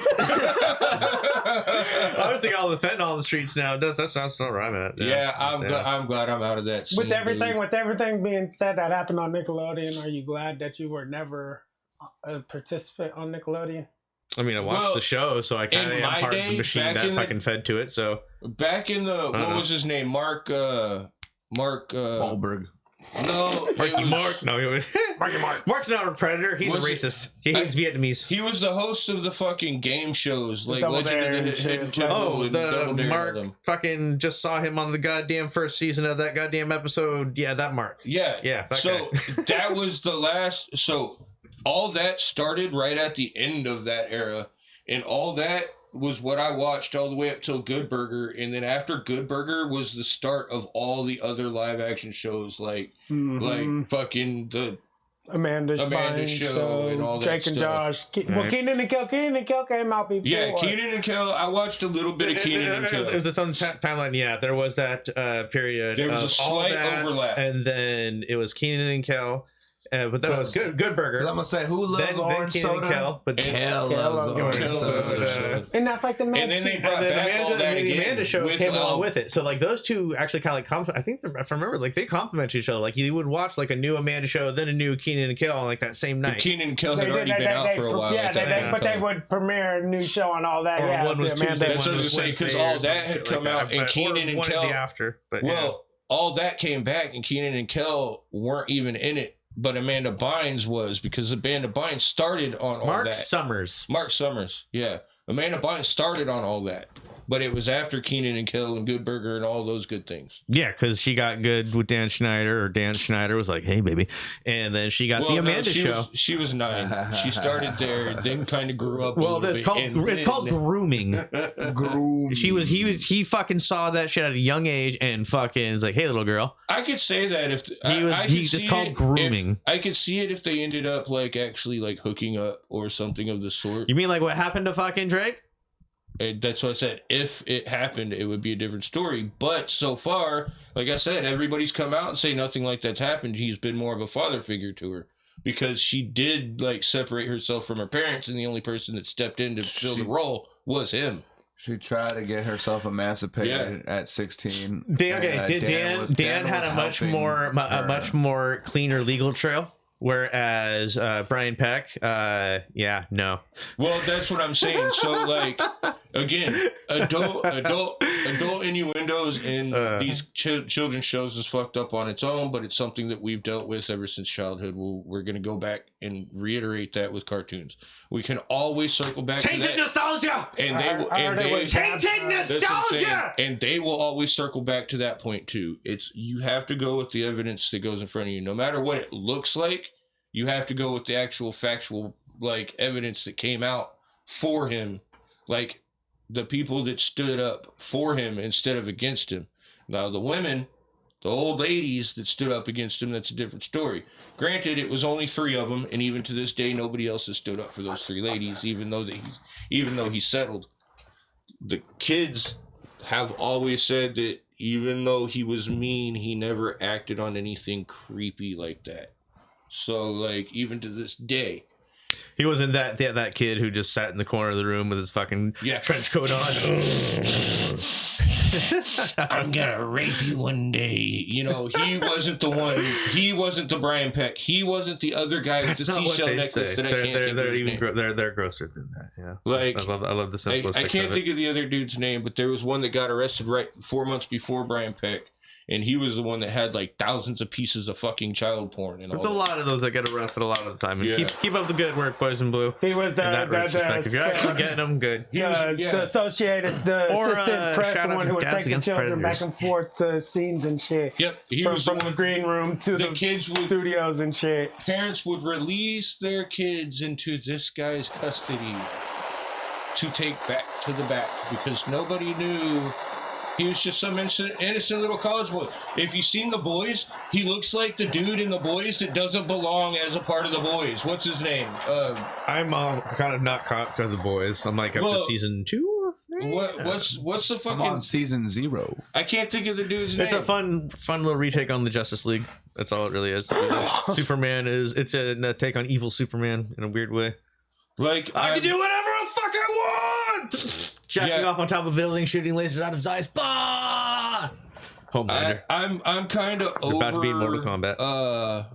I was thinking all the fentanyl on the streets now. That's not where I'm at. Yeah, I'm glad I'm out of that scene. With everything being said that happened on Nickelodeon, are you glad that you were never a participant on Nickelodeon? I mean, I watched the show, so I kind of am part of the machine that fucking fed to it. So back in the what was his name? Mark Wahlberg. No, Marky Mark. No, he was Marky Mark. Mark's not a predator. He's a racist. He hates Vietnamese. He was the host of the fucking game shows, like Legend of the Hidden Temple. Oh, and the Double Dare Mark and them. fucking just saw him on the goddamn first season of that goddamn episode. Yeah, that Mark. Yeah. That So guy. that was the last. So all that started right at the end of that era, and all that was what I watched all the way up till Good Burger, and then after Good Burger was the start of all the other live action shows, like fucking the Amanda show and all that Drake and stuff. Josh. Well, Keenan and Kel came out before. Yeah, Keenan and Kel. I watched a little bit of Keenan and Kel. It was its own timeline. Yeah, there was that period. There was a slight overlap, and then it was Keenan and Kel. But that was Good Burger. I'm gonna say, who loves orange soda? Kel, but Kel loves orange soda. And that's like the and then they brought back all that the again. Amanda show came along with it. So like those two actually kind of like I think if I remember, like they complement each other. Like you would watch like a new Amanda show, then a new Keenan and Kel on like that same night. Keenan and Kel had already been out for a while. Yeah, but they would premiere a new show and all that. Yeah, one was Tuesday, that's what I was saying, because all that had come out, and Keenan and Kel after. But all that came back, and Keenan and Kel weren't even in it. But Amanda Bynes was, because Amanda Bynes started on all that. Mark Summers, yeah. Amanda Bynes started on all that. But it was after Keenan and Kel and Good Burger and all those good things. Yeah, because she got good with Dan Schneider, or Dan Schneider was like, hey, baby. And then she got the Amanda show. She was 9. She started there, then kind of grew up. Well, it's called grooming. Grooming. He fucking saw that shit at a young age and fucking was like, hey, little girl. I could say that if he's just called grooming. I could see it if they ended up like actually like hooking up or something of the sort. You mean like what happened to fucking Drake? That's what I said. If it happened, it would be a different story. But so far, like I said, everybody's come out and say nothing like that's happened. He's been more of a father figure to her, because she did like separate herself from her parents, and the only person that stepped in to fill the role was him. She tried to get herself emancipated at 16. Dan had a much more cleaner legal trail. Whereas Brian Peck, no. Well, that's what I'm saying. So, like, again, adult innuendos in these children's shows is fucked up on its own, but it's something that we've dealt with ever since childhood. We're going to go back and reiterate that with cartoons. We can always circle back to that. Tainted nostalgia! And they will tainted nostalgia! And they will always circle back to that point, too. You have to go with the evidence that goes in front of you. No matter what it looks like, you have to go with the actual factual, like, evidence that came out for him. Like, the people that stood up for him instead of against him. Now, the women, the old ladies that stood up against him, that's a different story. Granted, it was only 3 of them, and even to this day, nobody else has stood up for those 3 ladies, even though he settled. The kids have always said that even though he was mean, he never acted on anything creepy like that. So, like, even to this day, he wasn't that kid who just sat in the corner of the room with his fucking trench coat on. I'm gonna rape you one day. You know, he wasn't the one. He wasn't the Brian Peck. He wasn't the other guy with the seashell necklace that I can't think of his name. They're grosser than that. Yeah, like I love the simplistic. I can't think of the other dude's name, but there was one that got arrested right 4 months before Brian Peck. And he was the one that had like thousands of pieces of fucking child porn. And there's a lot of those that get arrested a lot of the time. And keep up the good work, Boys in Blue. He was if you're actually getting them, good. The assistant press, the one who would take the children back and forth to scenes and shit. Yep, from the green room to the kids studios and shit. Parents would release their kids into this guy's custody to take back to the back because nobody knew. He was just some innocent little college boy. If you've seen The Boys, he looks like the dude in The Boys that doesn't belong as a part of The Boys. What's his name? I'm kind of not caught to The Boys. I'm like up to season 2. What's the fucking? I'm on season 0. I can't think of the dude's name. It's a fun little retake on the Justice League. That's all it really is. Superman it's a take on evil Superman in a weird way. Like I can do whatever the fuck I want. Jacking off on top of buildings, shooting lasers out of his eyes. Bah! Homelander. I'm kind of over. About to be in Mortal Kombat.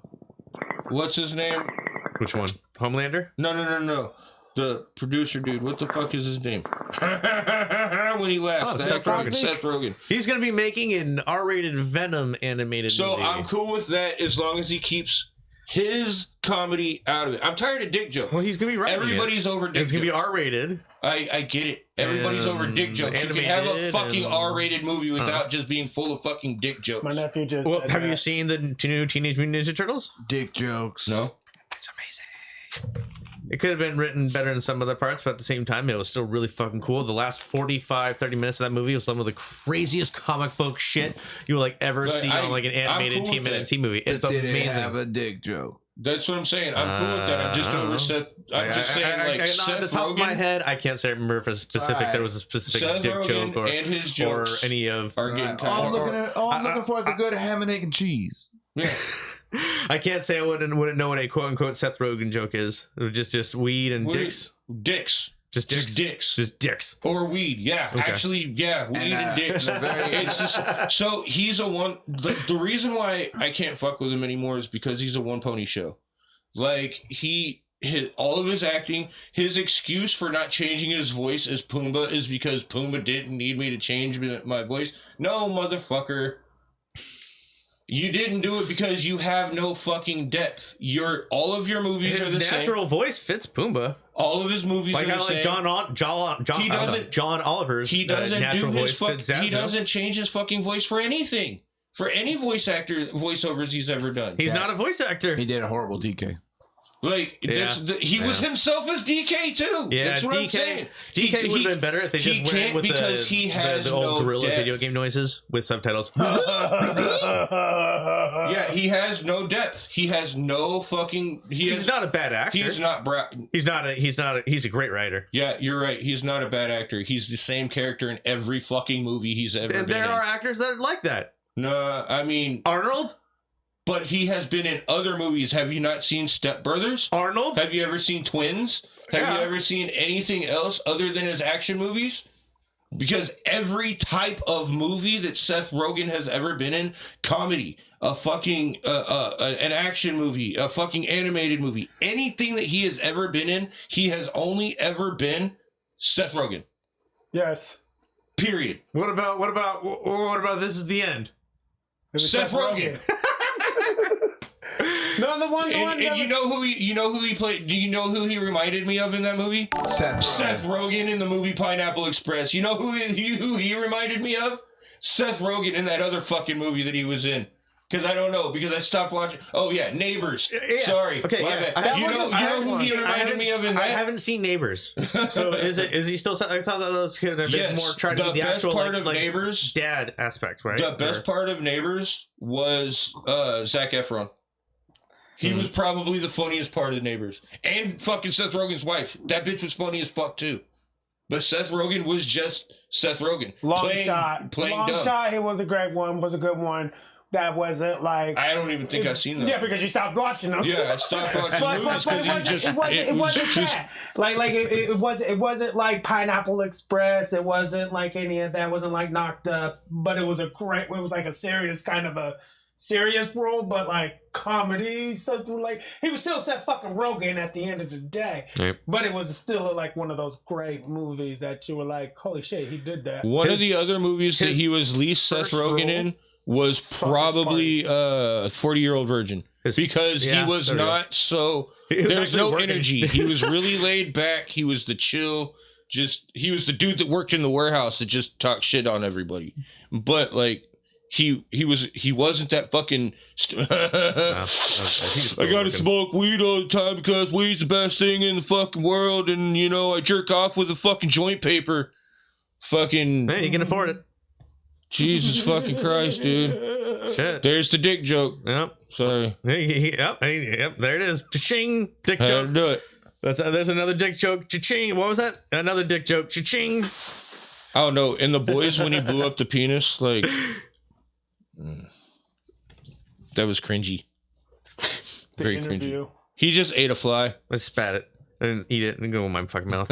What's his name? Which one? Homelander? No. The producer dude, what the fuck is his name? When he laughs, Seth Rogen. Seth Rogen. He's gonna be making an R-rated Venom animated So movie. I'm cool with that as long as he keeps his comedy out of it. I'm tired of dick jokes. Well, he's gonna be writing Everybody's over dick It's gonna be jokes. R-rated. I get it. Everybody's over dick jokes. You can have a animated fucking and- R-rated movie without just being full of fucking dick jokes. My nephew just. Well, said have you that. seen the new Teenage Mutant Ninja Turtles? Dick jokes. No? It's amazing. It could have been written better in some other parts, but at the same time, it was still really fucking cool. The last 30 minutes of that movie was some of the craziest comic book shit you will like ever But see on like an animated cool with that. TMNT movie. It's Did it amazing. have a dick joke? That's what I'm saying. I'm cool with that. I'm just I don't over know. Seth. I'm just saying, like, off Seth the top of my Rogen head, I can't say remember if it's specific. Alright. There was a specific Seth dick Rogen joke and his or jokes any of. are getting All kind of... I'm looking for is a good ham and egg and cheese. Yeah. I can't say I wouldn't know what a quote unquote Seth Rogen joke is. It was just weed and What dicks. Dicks. Just dicks. Just dicks. Just dicks. Or weed, yeah. Okay. Actually, yeah, weed and dicks. It's just, so he's a one. The reason why I can't fuck with him anymore is because he's a one pony show. Like all of his acting, his excuse for not changing his voice as Pumbaa is because Pumbaa didn't need me to change my voice. No, motherfucker. You didn't do it because you have no fucking depth. All of your movies His are the same. natural voice fits Pumbaa. All of his movies Like are kind the of same. like John Oliver's. He doesn't natural do his voice fits He Zazu. doesn't change his fucking voice for anything. For any voiceovers he's ever done. He's not a voice actor. He did a horrible DK. Like Yeah. he was himself as DK too. Yeah, That's what DK, I'm saying. DK would have been better if they he just went can't with because he has the old no gorilla depth. video game noises with subtitles. Yeah, he has no depth. He has no fucking. He's not a bad actor. He's not. He's a great writer. Yeah, you're right. He's not a bad actor. He's the same character in every fucking movie he's ever been There in. are actors that are like that. No, I mean, Arnold. but he has been in other movies. Have you not seen Step Brothers? Arnold. Have you ever seen Twins? Have Yeah. you ever seen anything else other than his action movies? Because every type of movie that Seth Rogen has ever been in, comedy, a fucking an action movie, a fucking animated movie, anything that he has ever been in, he has only ever been Seth Rogen. Yes. Period. What about This Is the End? It was Seth Rogen. No, the one. And you know who he played? Do you know who he reminded me of in that movie? Seth Rogen in the movie Pineapple Express. You know who he reminded me of? Seth Rogen in that other fucking movie that he was in. Because I don't know. Because I stopped watching. Oh yeah, Neighbors. Yeah. Sorry. Okay. My Yeah. bad. You know who he reminded me of in that? I haven't seen Neighbors. So is he still? I thought that was kind of Yes. more trying to The be the best actual part like, of like Neighbors. dad aspect, right? The best part of Neighbors was Zac Efron. He was probably the funniest part of Neighbors. And fucking Seth Rogen's wife. That bitch was funny as fuck too. But Seth Rogen was just Seth Rogen. Long playing shot. dumb. Shot. It was a great one. Was a good one. That wasn't like. I don't even think I've seen that. Yeah, because you stopped watching them. Yeah, I stopped watching But movies because it wasn't that. It wasn't like Pineapple Express. It wasn't like any of that. It wasn't like Knocked Up. But it was like a serious kind of a serious role, but like comedy, something like he was still Seth fucking Rogen at the end of the day. Yep. But it was still like one of those great movies that you were like, holy shit, he did that. one of the other movies that he was least Seth first Rogen role- in was probably 40-Year-Old Virgin. Because yeah, he was there we go. not so He was there's actually no working. energy. He was really laid back. He was the chill, he was the dude that worked in the warehouse that just talked shit on everybody. But like he wasn't that fucking I gotta smoke weed all the time because weed's the best thing in the fucking world, and you know I jerk off with a fucking joint paper. Fucking Hey, you can afford it. Jesus fucking Christ, dude. Shit. There's the dick joke. Yep. Sorry. Yep. There it is. Cha-ching. Dick Had to joke. do it. There's another dick joke. Cha-ching. What was that? Another dick joke. Cha-ching. I don't know. In The Boys, when he blew up the penis, like that was cringy. Very interview. cringy. He just ate a fly. Let's spat it and eat it and go in my fucking mouth.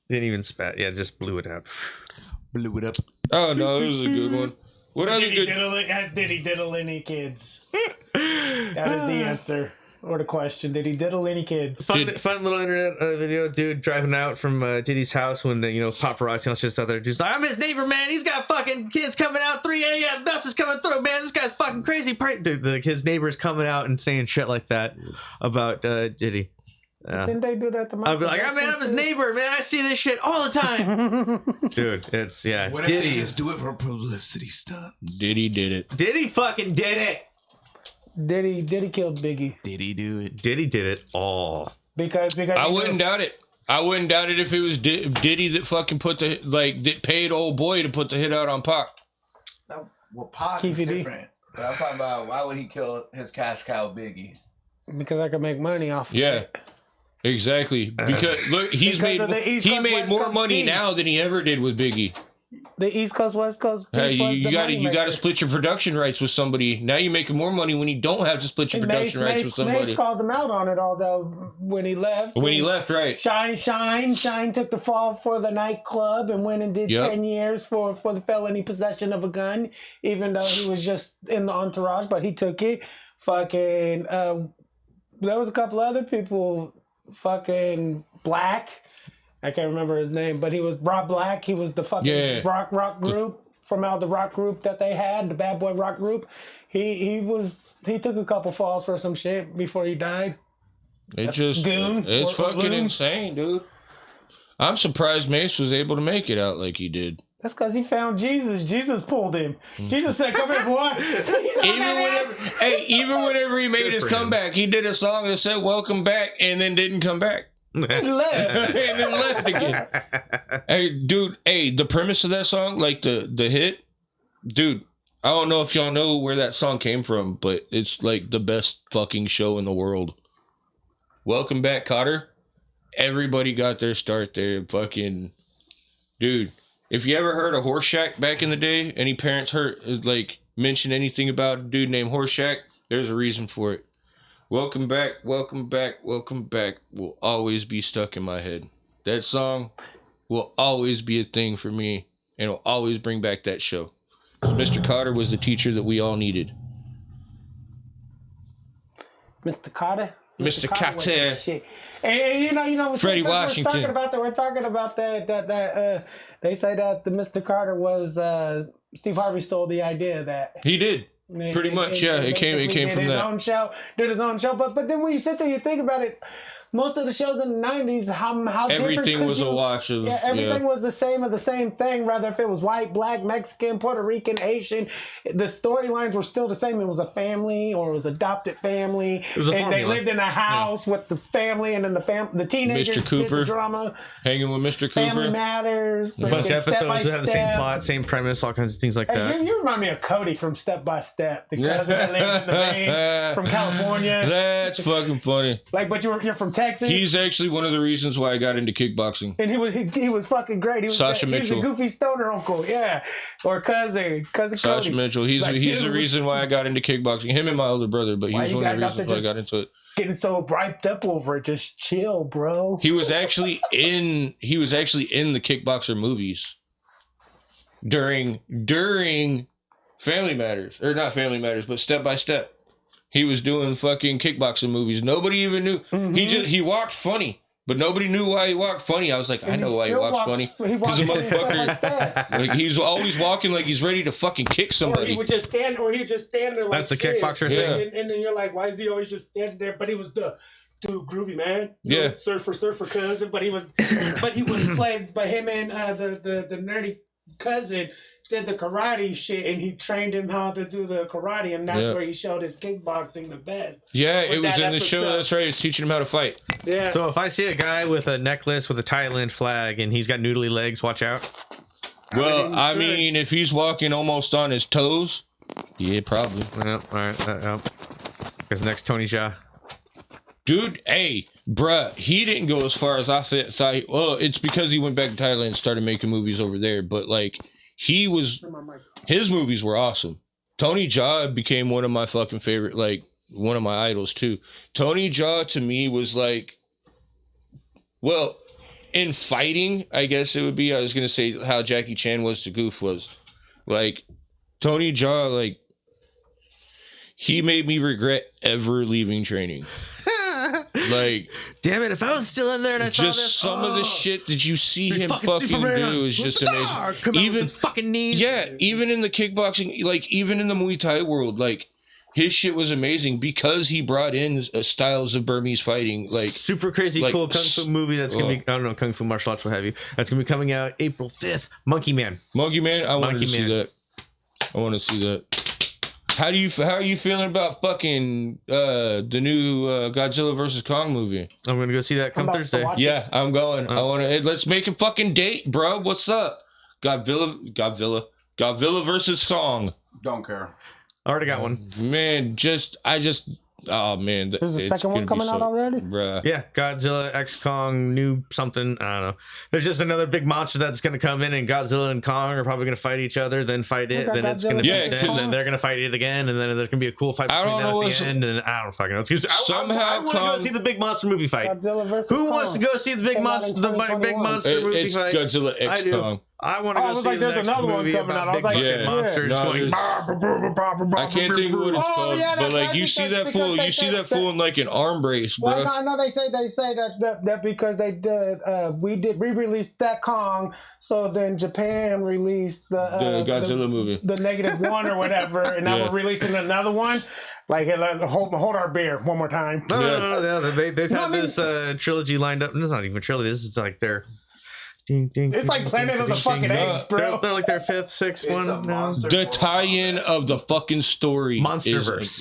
Didn't even spat. Yeah, just blew it out. Blew it up. Oh no, it was a good one. What other good? Diddy diddle any kids. That is the answer. or the question. Did he diddle any kids? Fun little internet video. Dude driving out from Diddy's house when paparazzi and shit out there. Dude's like, I'm his neighbor, man. He's got fucking kids coming out 3 a.m. Bus is coming through, man. This guy's fucking crazy. Dude, his neighbor's coming out and saying shit like that about Diddy. Didn't they do that to Michael? I'd be like, I'm his neighbor, man. I see this shit all the time. Dude, it's, yeah. What if they just do it for publicity stunts? Diddy did it. Diddy fucking did it. Diddy killed Biggie. Diddy do it? Diddy did it all. Because I wouldn't doubt it. I wouldn't doubt it if it was Diddy that fucking that paid old boy to put the hit out on Pac. Well, Pac is different. But I'm talking about why would he kill his cash cow Biggie? Because I could make money off of it. Exactly. Because look, he made more money now than he ever did with Biggie. The East Coast, West Coast. Hey, you got to split your production rights with somebody. Now you're making more money when you don't have to split your production rights with somebody. Mace called him out on it, although when he left. When he left, right? Shine took the fall for the nightclub and went and did 10 years for the felony possession of a gun, even though he was just in the entourage, but he took it. Fucking, there was a couple other people. Fucking Black, I can't remember his name, but he was Rob Black. He was the fucking rock group from out the rock group that they had, the Bad Boy rock group. He took a couple falls for some shit before he died. It's fucking insane, dude. I'm surprised Mace was able to make it out like he did. That's because he found Jesus. Jesus pulled him. Jesus said, "Come here, boy." Even whenever he made his comeback, he did a song that said "Welcome back" and then didn't come back. He left. And then left again. Hey, dude. Hey, the premise of that song, like the hit, dude. I don't know if y'all know where that song came from, but it's like the best fucking show in the world. Welcome back, Cotter. Everybody got their start there. Fucking dude. If you ever heard of Horseshack back in the day, any parents mention anything about a dude named Horseshack, there's a reason for it. Welcome back, welcome back, welcome back will always be stuck in my head. That song will always be a thing for me, and it'll always bring back that show. Mr. Cotter was the teacher that we all needed. Mr. Cotter? Mr. Cotter. Shit. And you know, Freddie Washington. We're talking about that. They say that the Mr. Carter was Steve Harvey stole the idea of that. He did. Pretty much, yeah. It came from that. Did his own show, but then when you sit there, you think about it. Most of the shows in the 90s, how everything was a wash of everything was the same thing, whether if it was white, black, Mexican, Puerto Rican, Asian, the storylines were still the same. It was a family or it was adopted family. It was a formula. They lived in a house with the family, and then the teenagers Mr. Cooper, did the drama. Hanging with Mr. Cooper. Family Matters. A bunch of episodes that have the same plot, same premise, all kinds of things like that. You remind me of Cody from Step by Step, the cousin that lived in the vein from California. That's fucking funny. But you're from Texas. He's actually one of the reasons why I got into kickboxing. And he was fucking great. He was Sasha Mitchell. He was a goofy stoner uncle, or cousin Sasha Cody. Mitchell. He's the reason why I got into kickboxing. Him and my older brother, but he was one of the reasons why I got into it. Getting so hyped up over it, just chill, bro. He was actually in the Kickboxer movies during Family Matters, or not Family Matters, but Step by Step. He was doing fucking kickboxing movies. Nobody even knew. Mm-hmm. He walked funny, but nobody knew why he walked funny. I was like, I know why he walks funny. Because the motherfucker, he's always walking like he's ready to fucking kick somebody. Or he would just stand there like that's the kickboxer thing. And then you're like, why is he always just standing there? But he was the dude, groovy man. Yeah. Surfer cousin. But he wouldn't play. But him and the nerdy cousin did the karate shit, and he trained him how to do the karate, and that's where he showed his kickboxing the best. Yeah, it was in the show. That's right. It's teaching him how to fight. Yeah. So if I see a guy with a necklace with a Thailand flag and he's got noodly legs, watch out. Well, I mean, if he's walking almost on his toes, yeah, probably. All right. Because next Tony Jaa. Dude, hey, bruh, he didn't go as far as I thought. Well, it's because he went back to Thailand and started making movies over there. But like, his movies were awesome. Tony Jaa became one of my fucking favorite, like one of my idols too. Tony Jaa to me was like, well, in fighting, I guess it would be. I was gonna say how Jackie Chan was to Goof was, like Tony Jaa, like he made me regret ever leaving training. Like, damn it! If I was still in there and I saw this, just some of the shit that you see him fucking Superman. do is just amazing. Come out with his fucking knees. Yeah, even in the kickboxing, like even in the Muay Thai world, like his shit was amazing because he brought in styles of Burmese fighting, like super crazy like, cool kung fu movie that's gonna be, I don't know, kung fu martial arts, what have you. That's gonna be coming out April 5th. Monkey Man. Monkey Man. I wanted to see that. I want to see that. How are you feeling about fucking the new Godzilla versus Kong movie? I'm gonna go see that come Thursday. Yeah, I'm going. I want to. Let's make a fucking date, bro. What's up? Godzilla versus Kong. Don't care. I already got one. Man, oh man. There's a second one coming out already? Bruh. Yeah, Godzilla X Kong, new something. I don't know. There's just another big monster that's going to come in, and Godzilla and Kong are probably going to fight each other, then fight it, then it's going to then they're going to fight it again, and then there's going to be a cool fight between them at the end, and I don't fucking know. Somehow I want to go see the big monster movie fight. Godzilla versus Who Kong. wants to go see the big monster movie It's fight? Godzilla X Kong. I want to go see like, the there's next another one movie coming about out. I was big like, fucking monsters going. I can't think of what it's called, but like you see that fool, in like an arm brace, bro. Well, I know they say that because they did we released that Kong, so then Japan released the Godzilla movie, the -1 or whatever, and now we're releasing another one. Like, hold our beer one more time. No. They've had this trilogy lined up. It's not even a trilogy. This is like their. It's like Planet of the fucking Apes, bro. They're like their 5th, 6th one now. The tie-in of the fucking story, Monsterverse.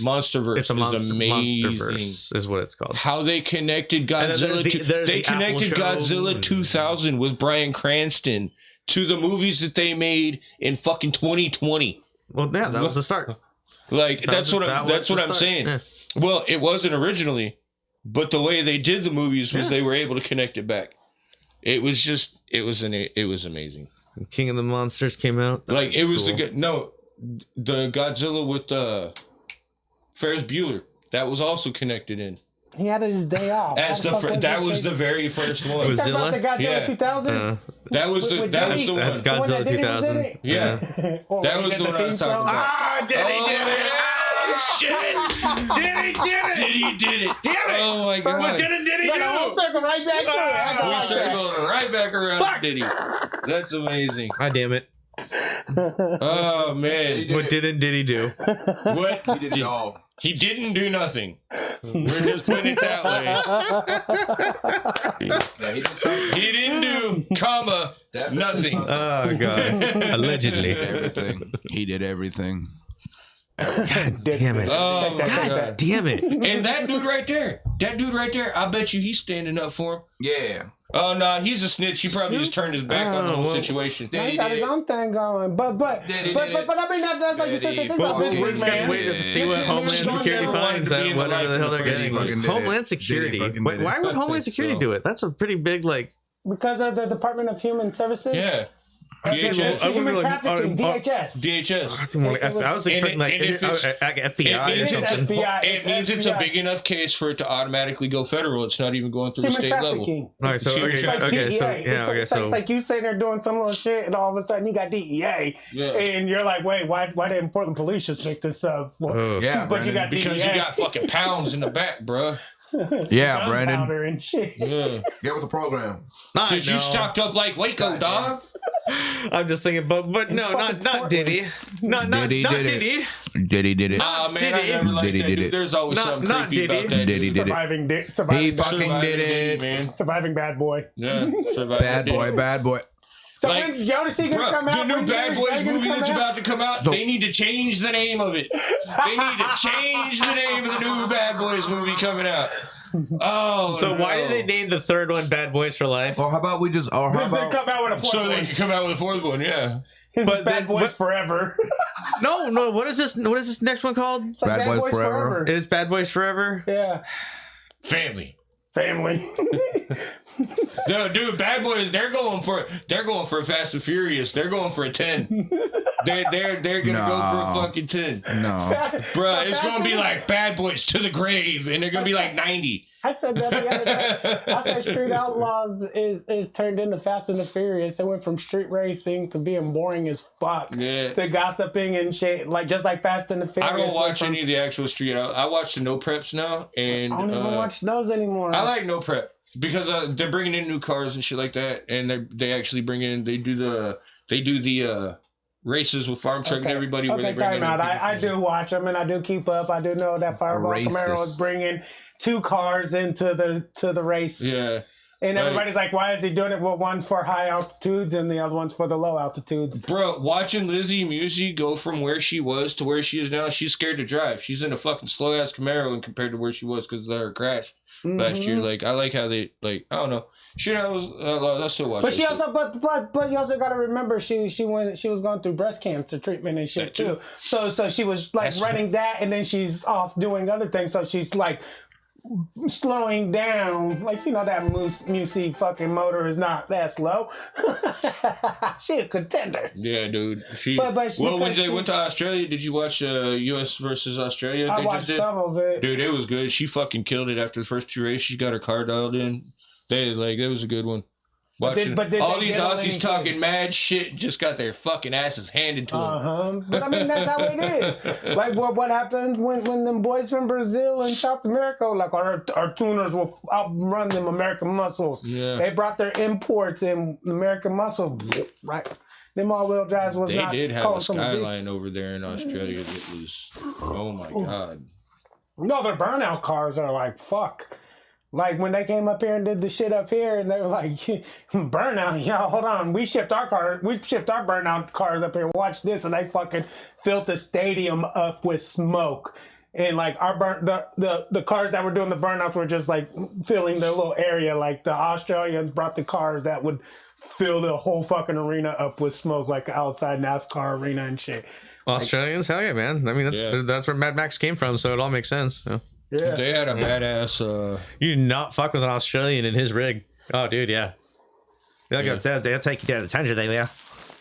It's amazing. Monsterverse is what it's called. How they connected Godzilla they connected Godzilla 2000 with Bryan Cranston to the movies that they made in fucking 2020. Well, yeah, that was the start. Like that's what I'm saying. Yeah. Well, it wasn't originally, but the way they did the movies was they were able to connect it back. It was amazing. King of the Monsters came out. Like it was cool. The Godzilla with Ferris Bueller, that was also connected in. He had his day off. That was the very first one. Was Zilla? About the Godzilla 2000? That was the one. That's Godzilla 2000. Yeah. That was the one I was talking about. Ah, Diddy did it! Shit! Diddy did it! Damn it! Oh my god! What did Diddy do? We'll circle right back to it. We circled right back around Diddy. That's amazing. God damn it. Oh man. What didn't Diddy do? What? He did it all. He didn't do nothing. We're just putting it that way. He didn't do, nothing. Oh god. Allegedly. Everything. He did everything. God damn it. Oh, God damn it. And that dude right there, I bet you he's standing up for him. Yeah. Oh, no, he's a snitch. He probably just turned his back on the whole situation. He got his own thing going. But I mean, that's like you said, the thing about We're business, just gonna man. wait to see what Homeland Security finds out, whatever the hell they're getting. Homeland Security. Why would Homeland Security do it? That's a pretty big, like... Because of the Department of Human Services? Yeah. DHS. Human trafficking, DHS. DHS. I was expecting like FBI or something. It means it's a big enough case for it to automatically go federal. It's not even going through the state level. All right, so It's like you sitting there doing some little shit, and all of a sudden you got DEA, and you're like, wait, why didn't Portland Police just pick this up? Yeah, but you got DEA. Because you got fucking pounds in the back, bruh. Yeah, Brandon. And shit. Yeah. Get with the program. Because you stocked up like Waco, dog. I'm just thinking, but no, not Diddy. Not Diddy. Diddy did it. Ah, man, I never liked that dude. There's always something creepy about that. Diddy did it. He fucking did it, man. Surviving bad boy. Yeah, surviving bad boy. So when's Jodeci gonna come out? The new Bad Boys movie that's about to come out, they need to change the name of it. They need to change the name of the new Bad Boys movie coming out. Oh, so why did they name the third one Bad Boys for Life? Or how about we just? Or how about come out with a fourth so one? they can come out with a fourth one? Yeah. But Bad Boys Forever. No. What is this? What is this next one called? It's like Bad Boys Forever. It is Bad Boys Forever. Yeah. Family. No, dude, Bad Boys, they're going for Fast and Furious. They're going for a 10. They're gonna go for a fucking 10. No. Bruh, it's gonna be like Bad Boys to the grave, and they're gonna be like 90. I said that the other day. I said Street Outlaws is turned into Fast and the Furious. It went from street racing to being boring as fuck to gossiping and shit, like just like Fast and the Furious. I don't watch any of the actual Street Out. I watch the No Preps now, and I don't even watch those anymore. I like No Prep because they're bringing in new cars and shit like that, and they actually bring in they do the races with Farm Truck and everybody. Where they bring time out. I do watch them and I do keep up. I do know that Fireball Camaro is bringing 2 cars into the race. Yeah. And everybody's like, why is he doing it? Well, one's for high altitudes and the other one's for the low altitudes. Bro, watching Lizzie Music go from where she was to where she is now, she's scared to drive. She's in a fucking slow ass Camaro and compared to where she was because of her crash last year. Like, I like how they I don't know. Shit, I still watch. But she also, but you also got to remember she was going through breast cancer treatment and shit too. So she was like running that, and then she's off doing other things. So she's like slowing down, like, you know, that Musey fucking motor is not that slow. She a contender. Yeah, dude. When they went to Australia, did you watch US versus Australia? I watched some of it. Dude, it was good. She fucking killed it after the first 2 races. She got her car dialed in. It was a good one. Watching all these Aussies talking mad shit and just got their fucking asses handed to them. But I mean, that's how it is. Like what happens when them boys from Brazil and South America, like our tuners will outrun them American muscles. Yeah. They brought their imports and American muscle, right? Them all-wheel drives was not. They did have a Skyline over there in Australia that was, oh my God. No, their burnout cars are like, fuck. Like, when they came up here and did the shit up here, and they were like, burnout, yo, hold on. We shipped our burnout cars up here. Watch this. And they fucking filled the stadium up with smoke. And, like, the cars that were doing the burnouts were just, like, filling their little area. Like, the Australians brought the cars that would fill the whole fucking arena up with smoke, like outside NASCAR arena and shit. Australians? Hell yeah, man. I mean, that's where Mad Max came from, so it all makes sense. Yeah. Yeah. They had a badass. You do not fuck with an Australian in his rig. Oh, dude, yeah. They'll take you down to the tundra, they will.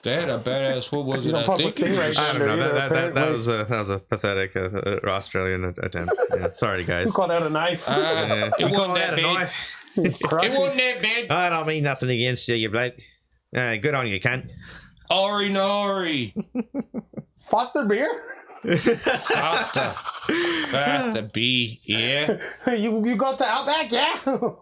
They had a badass. What was it? I think I don't know. That was a pathetic Australian attempt. Yeah. Sorry, guys. You call that a knife? It wasn't that bad. It wasn't that bad. I don't mean nothing against you, bloke. Good on you, cunt. Nori. Foster beer? Faster B, yeah. You go to Outback, yeah?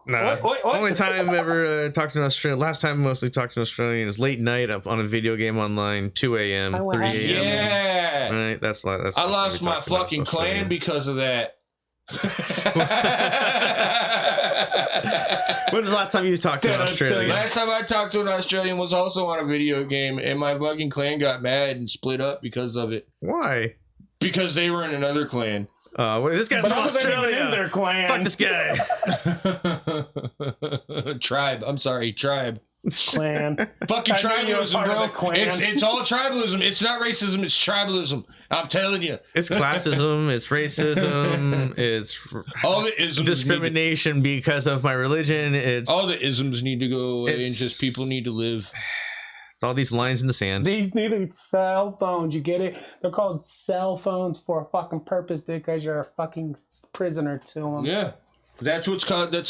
No. Only time ever talked to an Australian. Last time mostly talked to an Australian is late night up on a video game online, 2 a.m., 3 a.m. Yeah. Right. That's I lost my fucking clan because of that. When was the last time you talked to an Australian? Last time I talked to an Australian was also on a video game, and my fucking clan got mad and split up because of it. Why? Because they were in another clan. This guy's from Australia. In their clan. Fuck this guy. Tribe. I'm sorry, tribe. Clan. Fucking tribalism, bro. It's all tribalism. It's not racism. It's tribalism. I'm telling you. It's classism. It's racism. It's all the isms discrimination because of my religion. It's all the isms need to go away, and just people need to live. It's all these lines in the sand. These need cell phones. You get it? They're called cell phones for a fucking purpose because you're a fucking prisoner to them. Yeah. That's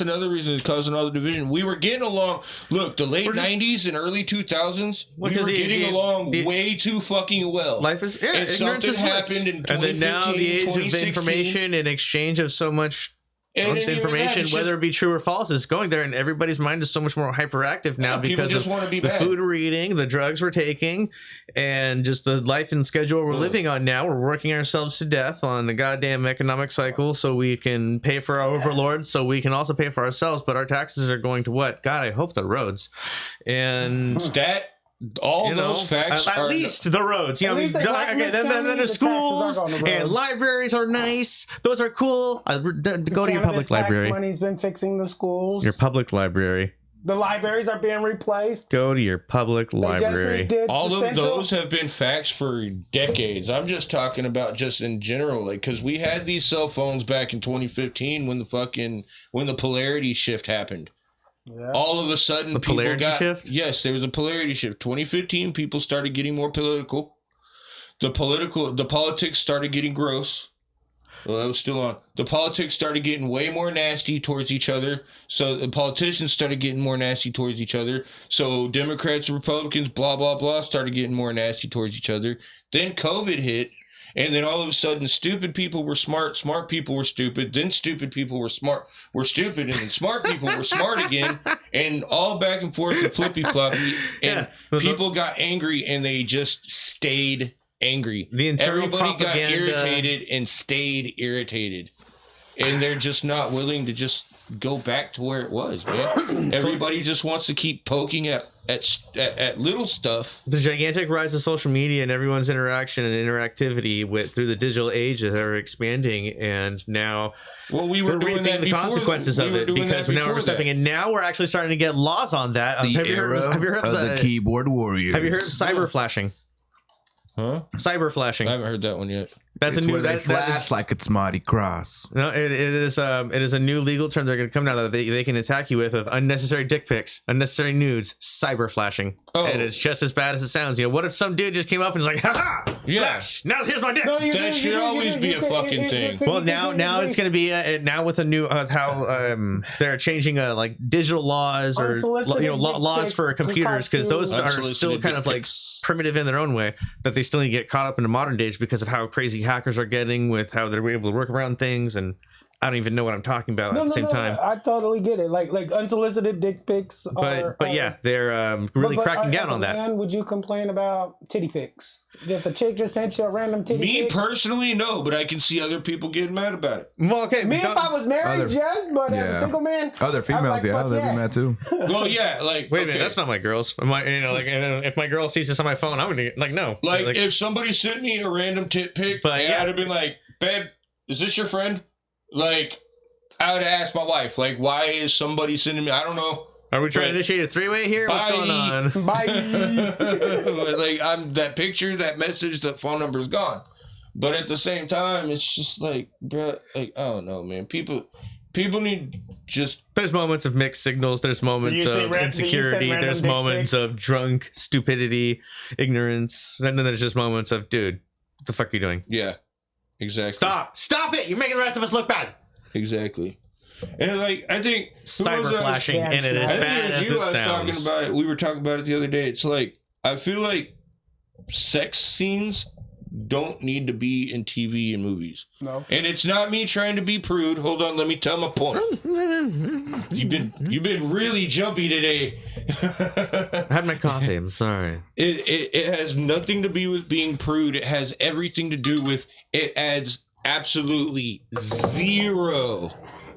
another reason it's causing all the division. We were getting along. Look, the late 90s and early 2000s, we were getting along way too fucking well. Life is, and something happened in 2015, and then now the age of information and exchange of so much information, whether it be true or false, is going there, and everybody's mind is so much more hyperactive now because of the food we're eating, the drugs we're taking, and just the life and schedule we're living on now. We're working ourselves to death on the goddamn economic cycle so we can pay for our overlords, so we can also pay for ourselves, but our taxes are going to what? God, I hope the roads. And that... All those facts at least the roads, then the schools and libraries are nice. Those are cool. Go to your public library. Money's been fixing the schools. Your public library. The libraries are being replaced. Go to your public library. All of those have been facts for decades. I'm just talking about just in general, like, because we had these cell phones back in 2015 when the polarity shift happened. Yeah. All of a sudden, shift? Yes, there was a polarity shift. 2015, people started getting more political. The politics started getting gross. Well, that was still on. The politics started getting way more nasty towards each other. So the politicians started getting more nasty towards each other. So Democrats and Republicans, blah, blah, blah, started getting more nasty towards each other. Then COVID hit. And then all of a sudden, stupid people were smart people were stupid. Then stupid people were stupid. And then smart people were smart again. And all back and forth and flippy-floppy. And people got angry and they just stayed angry. Everybody got irritated and stayed irritated. And they're just not willing to just go back to where it was, man. Everybody just wants to keep poking at little stuff. The gigantic rise of social media and everyone's interaction and interactivity through the digital age are expanding, and now we were doing that the consequences of it because now we're stepping in. Now we're actually starting to get laws on that. Have you heard of the keyboard warriors? Have you heard of cyber flashing? Huh? Cyber flashing. I haven't heard that one yet. That's a new. They flash like it's Mardi Gras. No, it is a new legal term they're going to come down that they can attack you with of unnecessary dick pics, unnecessary nudes, cyber flashing, and it's just as bad as it sounds. What if some dude just came up and was like, "Ha ha, flash! Now here's my dick." No, that should always be a fucking thing. Well, now it's going to be now with a new how they're changing like digital laws or laws for computers because those are still kind of like primitive in their own way that they still need to get caught up in the modern days because of how crazy hackers are getting with how they're able to work around things, and I don't even know what I'm talking about at the same time. I totally get it. Like unsolicited dick pics. But yeah, they're really cracking down on that. Man, would you complain about titty pics? If a chick just sent you a random titty pic? Me personally, no, but I can see other people getting mad about it. Well, okay. Me, if I was married, yes, but as a single man, other females, they'd be mad too. Well, yeah, like wait a minute, that's not my girls. If my girl sees this on my phone, I'm gonna no. Like if somebody sent me a random tit pic, I'd have been like, babe, is this your friend? Like, I would ask my wife, like, why is somebody sending me? I don't know. Are we trying to initiate a three-way here? What's going on? Bye. Like, I'm that picture, that message, that phone number's gone. But at the same time, it's just like, bro, like, I don't know, man. People need just. There's moments of mixed signals. There's moments of insecurity. There's moments of drunk stupidity, ignorance, and then there's just moments of, dude, what the fuck are you doing? Yeah, exactly. Stop it! You're making the rest of us look bad. Exactly. And like, I think cyber flashing, and it is bad as it sounds. Talking about it. We were talking about it the other day. It's like, I feel like sex scenes don't need to be in TV and movies. No. And it's not me trying to be prude. Hold on, let me tell my point. You've been really jumpy today. I had my coffee. I'm sorry. It has nothing to do with being prude. It has everything to do with it adds absolutely zero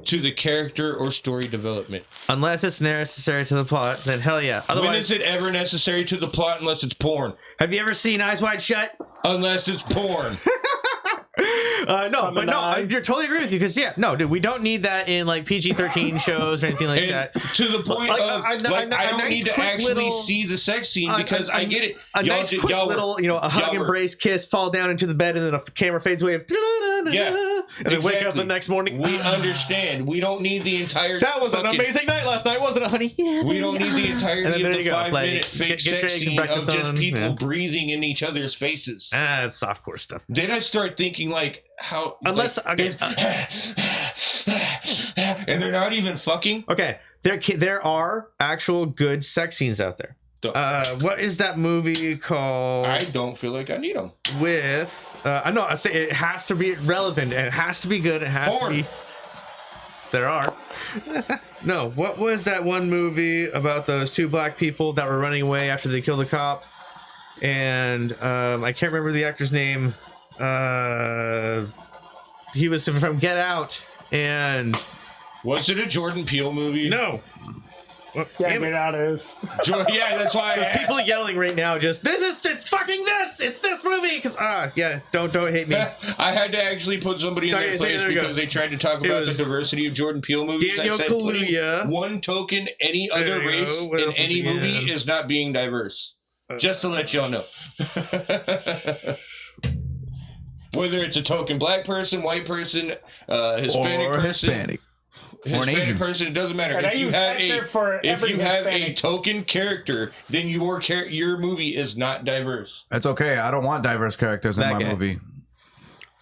to the character or story development. Unless it's necessary to the plot, then hell yeah. Otherwise, when is it ever necessary to the plot unless it's porn? Have you ever seen Eyes Wide Shut? Unless it's porn. You're totally agree with you because dude, we don't need that in like PG-13 shows or anything like that. To the point I don't need to actually see the sex scene because I get it. A hug, embrace, kiss, fall down into the bed, and then a camera fades away. And then wake up the next morning. We understand. We don't need the entire. That was an amazing night last night, wasn't it, honey? Yeah, we don't need the entirety of the 5-minute fake sex scene of just people breathing in each other's faces. It's softcore stuff. Then I start thinking like how and they're not even fucking. Okay, there are actual good sex scenes out there. What is that movie called? I don't feel like I need them. With I know I say it has to be relevant. It has to be good. It has to be. There are. No, what was that one movie about those two black people that were running away after they killed a cop? And I can't remember the actor's name. He was from Get Out, and was it a Jordan Peele movie? No. Yeah, Get Out is. Yeah, that's why I people yelling right now. Just it's fucking this. It's this movie. Because don't hate me. I had to actually put somebody in their place because they tried to talk about the diversity of Jordan Peele movies. Daniel I said putting one token any other race in any movie is not being diverse. Just to let y'all know. Whether it's a token black person, white person, Hispanic person. Hispanic person, it doesn't matter. And If I you use have Hector a for if every you have a Hispanic. token character, then your movie is not diverse. It's okay. I don't want diverse characters in That my guy. movie.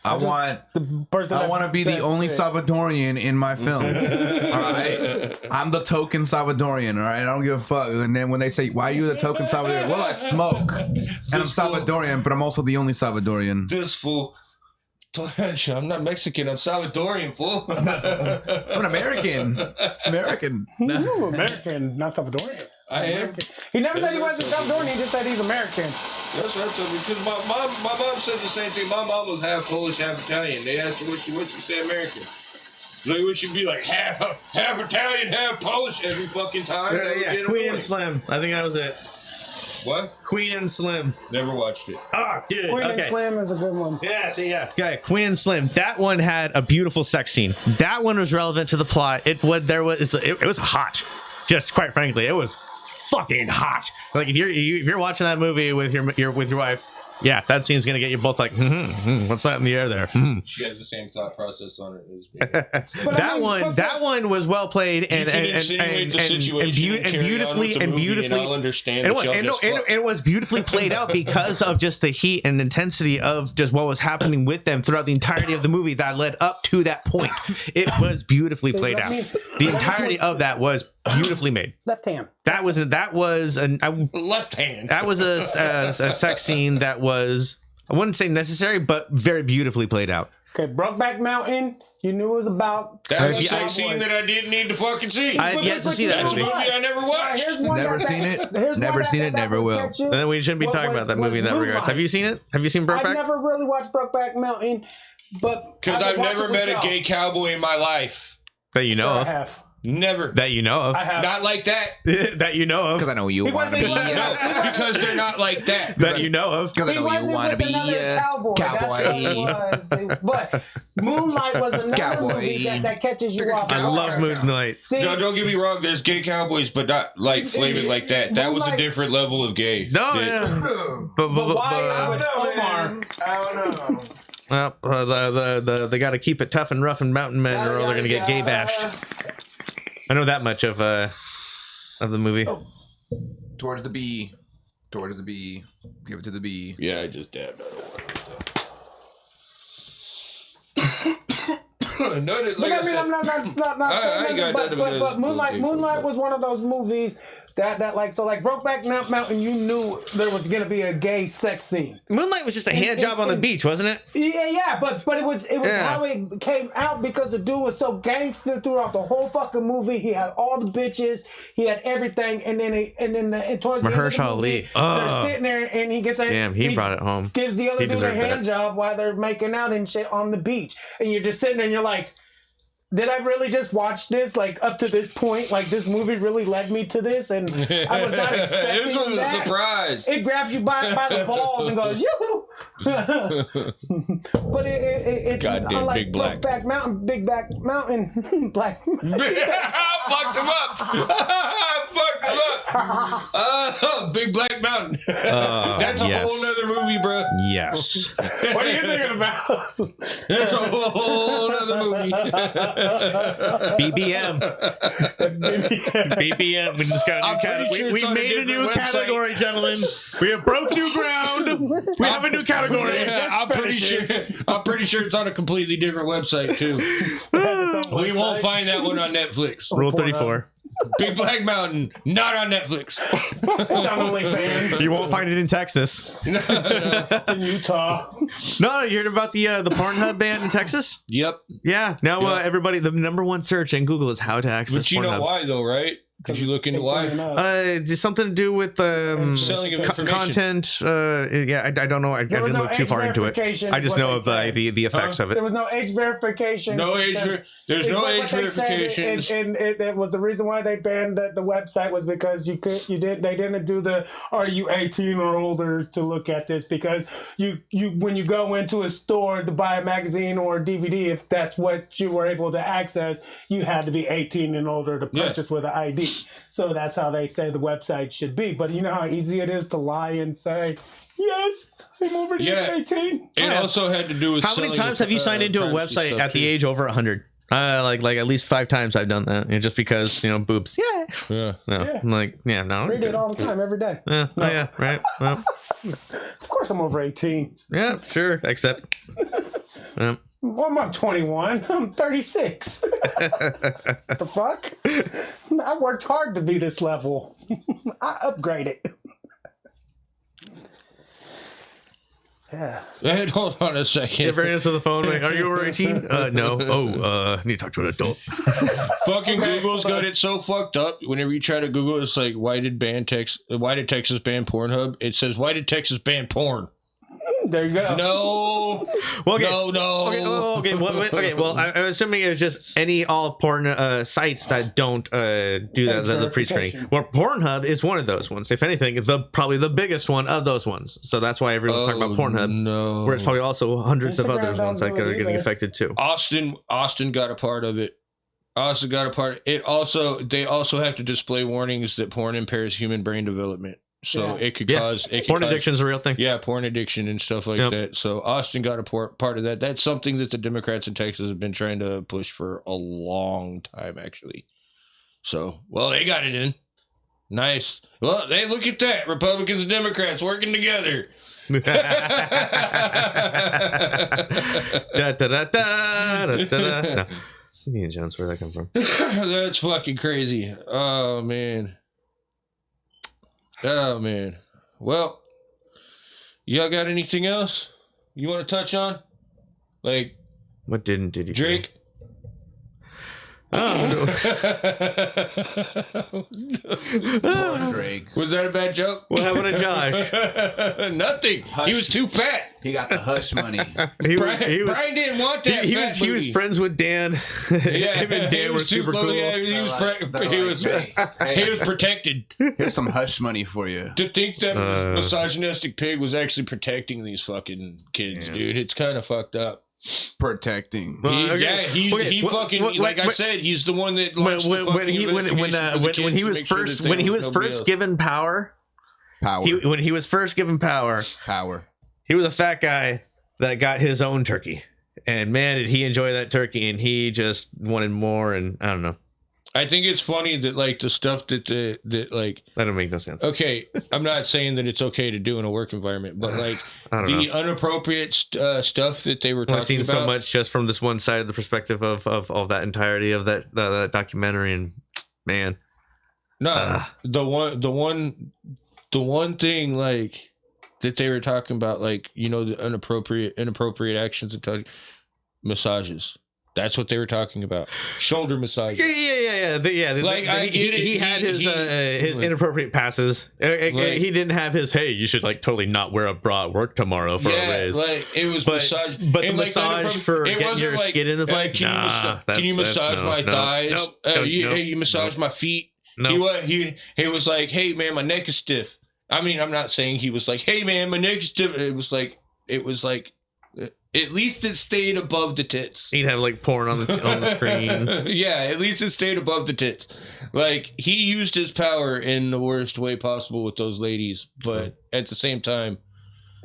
I want to be the only Salvadorian in my film. All right, I'm the token Salvadorian. All right, I don't give a fuck. And then when they say, "Why are you the token Salvadorian?" Well, I smoke, and I'm Salvadorian, but I'm also the only Salvadorian. This fool. I'm not Mexican. I'm Salvadorian, fool. I'm an American. American. No, American, not Salvadorian. I am. He never said he wasn't Salvadorian. He just said he's American. That's what I told me. Because my mom said the same thing. My mom was half Polish, half Italian. They asked her what she say American. Like, would she be like half Italian, half Polish every fucking time? Yeah, Queen and Slim. I think that was it. What? Queen and Slim. Never watched it. Ah, dude. Queen Okay. and Slim is a good one. Yeah, see, yeah. Okay, Queen and Slim. That one had a beautiful sex scene. That one was relevant to the plot. It was hot. Just quite frankly, it was fucking hot. Like if you're watching that movie with your wife, yeah, that scene's gonna get you both like, what's that in the air there? She has the same thought process on it as me. That one was well played and beautifully I'll understand. it was beautifully played out because of just the heat and intensity of just what was happening with them throughout the entirety of the movie that led up to that point. It was beautifully played out. The entirety of that was beautifully made. Left hand. Left hand. That was a sex scene that was, I wouldn't say necessary, but very beautifully played out. Okay, Brokeback Mountain. You knew it was about. That was a sex scene that I didn't need to fucking see. I had yet to see that That's a movie. movie I never watched. Never seen it. Never seen it. Never will. And then we shouldn't be talking about that movie in that regards. Have you seen it? Have you seen I Brokeback? never really watched Brokeback Mountain, but Because I've never met a gay cowboy in my life. That you know I of. have. Never. That you know of. I have. Not like that. That you know of. Because I know you want to be. No, because they're not like that. That you know of. Because I He know you wasn't want to with be another cowboy. That's what it was. But Moonlight was another Cowboy. movie that catches you off. I love Moonlight. See, No, don't get me wrong. There's gay cowboys, but not like flavored like that. That was a different level of gay. No, That- yeah. but why with Omar? I don't know. Well, they got to keep it tough and rough and mountain men, or they're gonna get gay bashed. I know that much of the movie. Towards the bee. Towards the bee. Give it to the bee. Yeah, I just dabbed out of No, But I mean, I'm not saying nothing, but Moonlight was one of those movies that like Brokeback Mountain, you knew there was gonna be a gay sex scene. Moonlight was just a hand job on the beach, wasn't it? Yeah, but it was Yeah. how it came out because the dude was so gangster throughout the whole fucking movie. He had all the bitches, he had everything, and then towards the end of the Mahershala movie, Ali. they're sitting there and he gets a Damn, he brought it home. Gives the other He dude a deserved hand that. job while they're making out and shit on the beach, and you're just sitting there and you're like, did I really just watch this? Like up to this point, like this movie really led me to this, and I was not expecting This was that. a surprise. It grabs you by the balls and goes, yoo. But it's Goddamn unlike Big Black. Big Back Mountain, Black. Fucked him up. Fucked him up. Big Black Mountain. That's a yes. whole nother movie, bro. Yes. What are you thinking about? That's a whole nother movie. BBM. BBM. We just got a new I'm pretty category. sure We it's on a made a new different website. category, gentlemen. We have broke new ground. We have a new category. Yeah, I'm pretty sure it's on a completely different website too. We won't find that one on Netflix. Rule 34. Big Black Mountain, not on Netflix. It's on OnlyFans You won't find it in Texas. in Utah. No, you heard about the Pornhub ban in Texas? Yep. Yeah. Now Yeah. everybody, the number one search in Google is how to access But you know Pornhub. why though, right? Did you look into why? Just something to do with Selling of information. content. Yeah, I don't know. I There was didn't no look too age far into it. verification I is just what know they of say. the effects of it. There was no age verification. No age. There's no What age they said, verifications. and it was the reason why they banned the website was because they didn't do the are you 18 or older to look at this, because you when you go into a store to buy a magazine or a DVD, if that's what you were able to access, you had to be 18 and older to purchase with an ID. So that's how they say the website should be. But you know how easy it is to lie and say, yes, I'm over the age of 18. It also had to do with How many times have you signed into a website at the age over 100? Like at least 5 times I've done that, just because boobs. Yeah. Yeah. No. Yeah. I'm like no. Read it all the time, every day. Yeah. No. Oh yeah. Right. Well. Of course, I'm over 18. Yeah. Sure. Except. Yeah. Well, I'm not 21. I'm 36. The fuck? I worked hard to be this level. I upgraded. Yeah. Hey, hold on a second. Ever answer the phone? Like, are you over 18? No. Oh, I need to talk to an adult. Fucking Google's got it so fucked up. Whenever you try to Google, it's like, why did Texas ban Pornhub? It says, why did Texas ban porn? There you go. No. Well, okay. No. Okay. Well, I'm assuming it's just all porn sites that don't do that, the pre-screening. Well, Pornhub is one of those ones. If anything, probably the biggest one of those ones. So that's why everyone's talking about Pornhub. No. Where it's probably also hundreds of Instagram others ones that are getting affected too. Austin got a part of it. They also have to display warnings that porn impairs human brain development. So it could cause porn addiction is a real thing. Yeah, porn addiction and stuff like that. So Austin got a part of that. That's something that the Democrats in Texas have been trying to push for a long time, actually. So, well, they got it in. Nice. Well, hey, look at that. Republicans and Democrats working together. No. Indiana Jones, where'd that come from? That's fucking crazy. Oh, man. Well, y'all got anything else you want to touch on? Like, what didn't Diddy Drake? Oh, Poor Drake. Was that a bad joke? What happened to Josh? Nothing. He was too fat. He got the hush money. Brian didn't want that. He was friends with Dan. Yeah, him and Dan were super cool. Yeah, he was protected. Here's some hush money for you. To think that misogynistic pig was actually protecting these fucking kids, dude. It's kind of fucked up. Protecting. He fucking like I said, he's the one that when he was first given power. When he was first given power, he was a fat guy that got his own turkey, and man, did he enjoy that turkey, and he just wanted more, and I don't know. I think it's funny that like the stuff that like that don't make no sense. Okay, I'm not saying that it's okay to do in a work environment, but like the inappropriate stuff that they were talking about. I've seen so much just from this one side of the perspective of that entirety of that documentary, and man, the one thing like that they were talking about, like the inappropriate actions and massages. That's what they were talking about. Shoulder massage. Yeah. Like he had his inappropriate passes. He didn't have his. Hey, you should like totally not wear a bra at work tomorrow for a raise. Like it was massage, but the massage for getting your skin in the place. Can you massage my thighs? You massage my feet. No. He was like, hey man, my neck is stiff. I mean, I'm not saying he was like, hey man, my neck is stiff. It was like. At least it stayed above the tits. He'd have like porn on the screen. Yeah, at least it stayed above the tits. Like he used his power in the worst way possible with those ladies, but at the same time,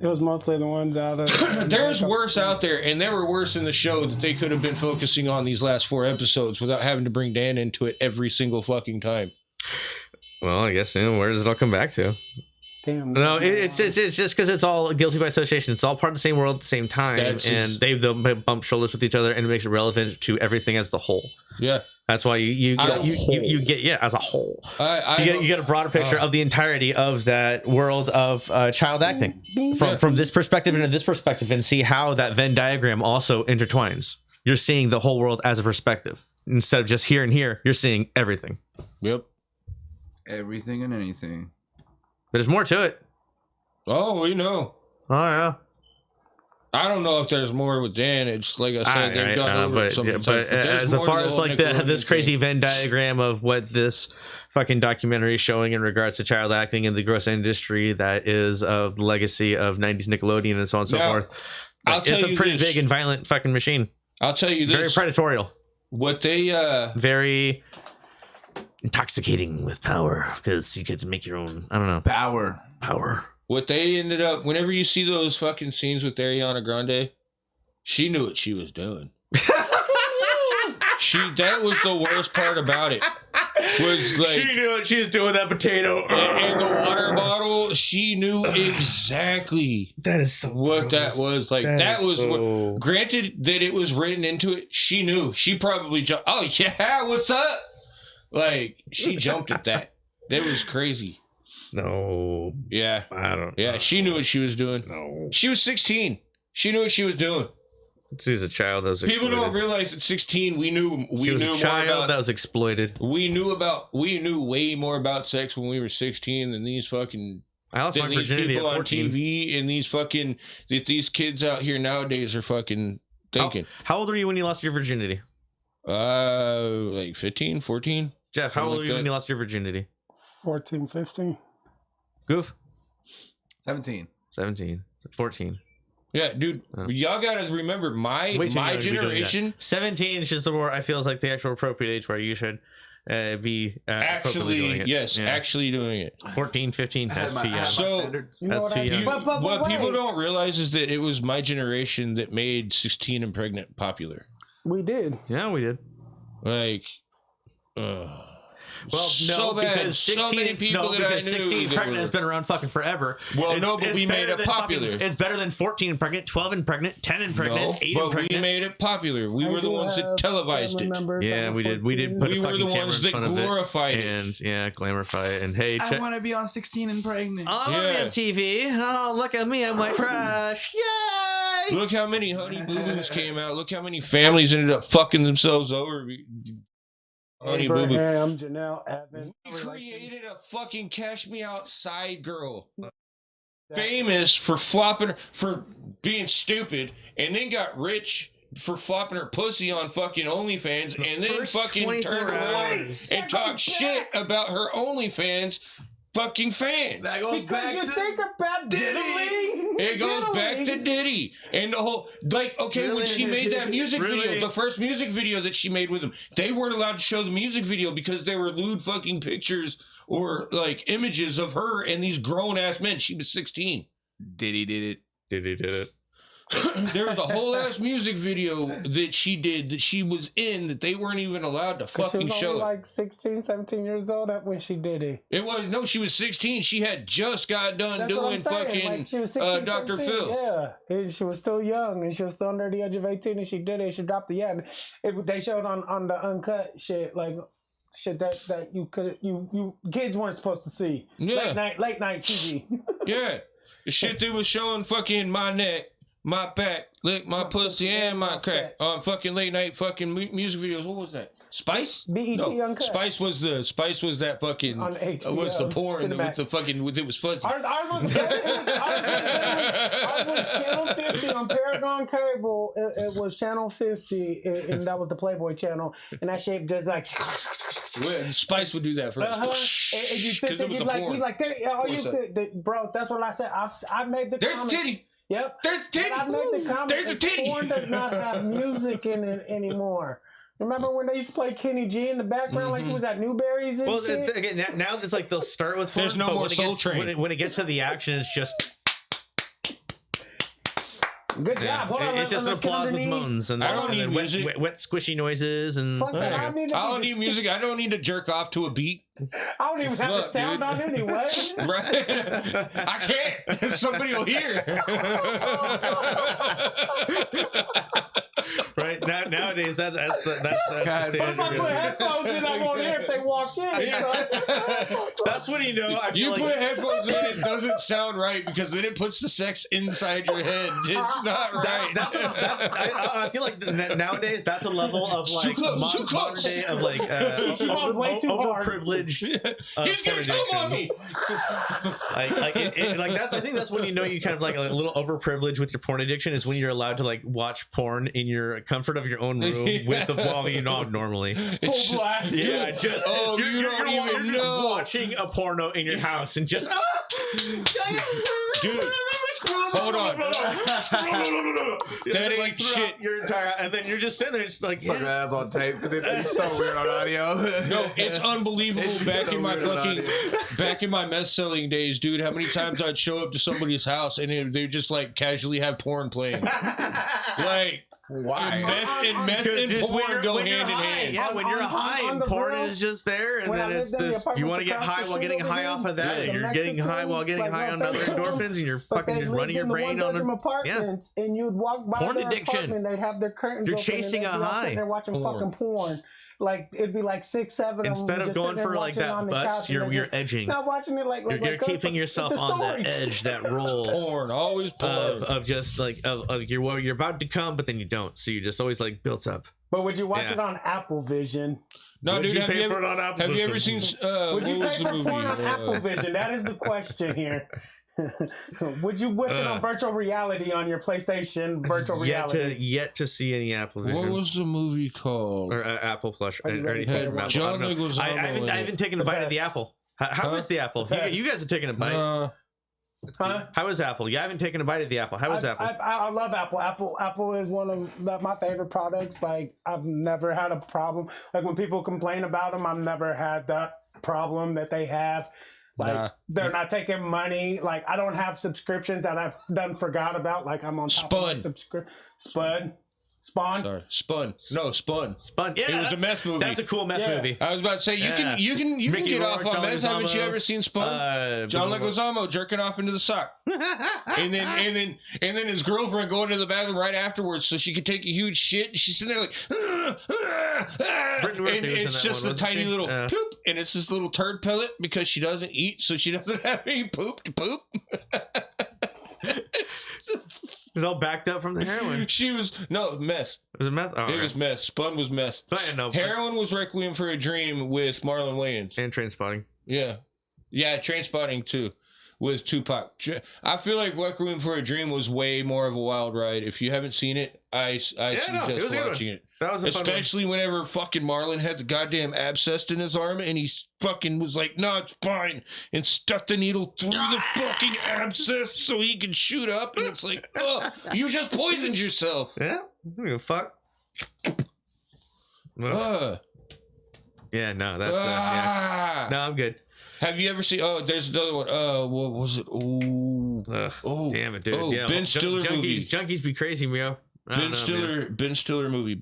it was mostly the ones out of. There's worse out there, and there were worse in the show that they could have been focusing on these last 4 episodes without having to bring Dan into it every single fucking time. Well, I guess where does it all come back to? Damn. No, it's just because it's all guilty by association. It's all part of the same world at the same time, and they bump shoulders with each other, and it makes it relevant to everything as the whole. Yeah, that's why you get as a whole. You get a broader picture of the entirety of that world of child acting from this perspective into this perspective, and see how that Venn diagram also intertwines. You're seeing the whole world as a perspective instead of just here and here. You're seeing everything. Yep, everything and anything. There's more to it. Oh, we know. Oh, yeah. I don't know if there's more with Dan. It's like I said, they've gone over some. But as far as like this crazy Venn diagram of what this fucking documentary is showing in regards to child acting in the gross industry that is of the legacy of 90s Nickelodeon and so on and so forth. It's a pretty big and violent fucking machine. I'll tell you this. Very predatorial. What they... Very... intoxicating with power because you get to make your own. I don't know. Power. What they ended up, whenever you see those fucking scenes with Ariana Grande, she knew what she was doing. That was the worst part about it. Was like she knew what she was doing with that potato and the water bottle. She knew exactly that is so what that was like. That was so... what. Granted that it was written into it, she knew. She probably jumped. Oh yeah, what's up? Like she jumped at that. That was crazy. No. Yeah. I don't. Yeah, she knew what she was doing. No. She was 16. She knew what she was doing. She was a child that was People exploited. don't realize at 16 we knew She was more a child about that was exploited. we knew way more about sex when we were 16 than these fucking I lost my these virginity people at on 14. TV and these fucking that these kids out here nowadays are fucking thinking. How old were you when you lost your virginity? Like 15, 14. Jeff, how old like were you that. when you lost your virginity? 14, 15. Goof? 17. 17. 14. Yeah, dude, y'all gotta remember my generation. 17 is just the more I feel is like the actual appropriate age where you should be appropriately doing it. Actually doing it. 14, 15, that's too young. So You know That's what I too mean? young. what people don't realize is that it was my generation that made 16 and pregnant popular. We did. Yeah, we did. Like, Well, no, so bad. because 16, So many people that I because knew 16 that pregnant were- has been around fucking forever. Well, no, but we made better it than popular. It's better than 14 and pregnant, 12 and pregnant, 10 and pregnant, no, 8 but and pregnant. we made it popular. We were the ones that televised it. Yeah, we did. We did put We a were fucking the camera ones in that front of it glorified it. and glamorify it. And hey, I check. want to be on 16 and pregnant. I want to be Yeah. on TV. Oh, look at me. I'm like trash. Yay! Look how many Honey Boo Boos came out. Look how many families ended up fucking themselves over. Honey Boo Boo. Abraham, Janelle, Evan. We created a fucking Cash Me Outside girl. Famous for for being stupid, and then got rich for flopping her pussy on fucking OnlyFans, and then First fucking 24 turned around hours. and talked shit about her OnlyFans fucking fans. That goes Because back you to think about diddling. It goes back to Diddy and the whole when Really? she made that music Really? video, the first music video that she made with him, they weren't allowed to show the music video because they were lewd fucking pictures or like images of her and these grown ass men. She was 16. Diddy did it. Did it. There was a whole ass music video that she did that she was in that they weren't even allowed to She fucking was show only it. like 16, 17 years old when she did it. It was no, she was 16. She had just got done That's what doing I'm saying. fucking Like, she was 16, Dr. 17, Phil. Yeah, and she was still young, and she was still under the age of 18, and she did it. She dropped it. Yeah, they showed on the uncut shit, like shit that you kids weren't supposed to see. Yeah. Late night TV. Yeah. The shit that was showing fucking my neck, my back, lick my pussy and my crack on fucking late night fucking music videos. What was that? Spice? BET No, Uncut. Spice was that fucking On HBO, was the porn Cinemax. with the fucking with it was fuzzy. Ours was Channel 50 on Paragon Cable. It was Channel 50, and that was the Playboy channel. And that shit just like. Well, Spice would do that for us. And you sit there, Because it was you the like, porn. you like, all you What's could, bro. That's what I said. I made the. There's a comment. titty. Yep. There's a titty. But I made the comment. There's a titty. Porn does not have music in it anymore. Remember when they used to play Kenny G in the background like it was at Newberry's and Well, shit? again, now it's like they'll start with porn, There's no but more when it Soul gets- Train. When it gets to the action, it's just Good job. Hold on. it's just let's get applause with underneath. moans and, I don't and need then music. wet squishy noises and Fuck that. I don't need music. I don't need to jerk off to a beat. I don't even have the Fuck, sound dude. on anyway. Right? I can't. Somebody will hear. right nowadays that's the What if I put standard. headphones in? I won't hear if they walk in. That's when you know. I feel You like, put headphones in, it doesn't sound right because then it puts the sex inside your head. It's not right. I feel like nowadays that's a level of It's like too close, modern, too close. modern day of like She went way too hard. overprivileged. He's gonna come on me. Like that's. I think that's when you know you kind of like a little overprivileged with your porn addiction is when you're allowed to like watch porn in your comfort of your own room with the volume on normally. It's blast. Yeah, dude, just oh, you're, you you're, don't you're, even you're just know. watching a porno in your house and just Dude, Hold on. That ain't shit. Your entire, and then you're just sitting there, just like, Suck that ass on tape because it's so weird on audio. No, it's unbelievable. It's Back so in my weird on fucking, audio. back in my meth selling days, dude, how many times I'd show up to somebody's house and they just like casually have porn playing. Like, Why? meth and just porn go hand in hand. Yeah, when you're high and the porn real- is just there, and when I then it's lived in the this. You apartments want to get across the high while street getting over high here, off of that, the and you're getting high while getting high on other endorphins, and you're But fucking they just lived running your in the brain on one-bedroom them. apartments, and you'd walk by Porn their addiction. apartment, they'd have their curtains You're open, chasing and a they'd be all high. sitting there watching Porn. fucking porn. Like it'd be like 6, 7 Instead of them of just going sitting there for like watching on that the bust, couch, and they're you're just edging. not watching it like You're keeping yourself the on the story. edge, that roll Porn, always porn. of just like of you're about to come, but then you don't. So you just always like built up. But would you watch Yeah. it on Apple Vision? No, Would dude, you have pay you for ever, it on Apple have you ever Vision? seen, Would you what was pay the for movie? porn on Apple Vision? That is the question here. Would you watch it on virtual reality on your PlayStation virtual reality? Yet to see any Apple Vision. What was the movie called? Or Apple Plush or Are you ready anything for from it? Apple. John I don't know. Leguizamo I in haven't taken a bite of the best. apple. How Huh? is the apple? The You guys have taken a bite. Huh? How is Apple? You haven't taken a bite of the apple. How is Apple? I love Apple. Apple is one of my favorite products. Like I've never had a problem. Like when people complain about them, I've never had that problem that they have. Like Nah. they're not taking money. Like I don't have subscriptions that I've done forgot about. Like I'm on top of my Spawn. Sorry, Spun. No, Spun. Spun. Yeah, It was a meth movie. That's a cool meth Yeah. movie. I was about to say you can Mickey get off Rourke, on John meth. Haven't you Leguizamo. ever seen Spun? John Leguizamo jerking off into the sock, and then his girlfriend going to the bathroom right afterwards so she could take a huge shit. She's sitting there like, Brittany Murphy and was in it's that just one, a wasn't tiny she? little Yeah. poop, and it's this little turd pellet because she doesn't eat, so she doesn't have any poop to poop. It was all backed up from the heroin. She was meth. Was it meth? Oh, It was meth. Spun was meth. But I know. Heroin was Requiem for a Dream with Marlon Wayans. And train spotting. Yeah. Trainspotting too with Tupac. I feel like Requiem for a Dream was way more of a wild ride. If you haven't seen it, I suggest it was a good watching one. it. That was a fun one. Especially whenever fucking Marlon had the goddamn abscess in his arm and he fucking was like, no, it's fine. And stuck the needle through the fucking abscess so he could shoot up. And it's like, oh, you just poisoned yourself. Yeah. I don't give a fuck. Well, yeah. No. That's yeah. No, I'm good. Have you ever seen? Oh, there's another one. What was it? Oh, damn it, dude. Oh, yeah, Ben Stiller movie. Junkies be crazy, bro. Ben Stiller movie.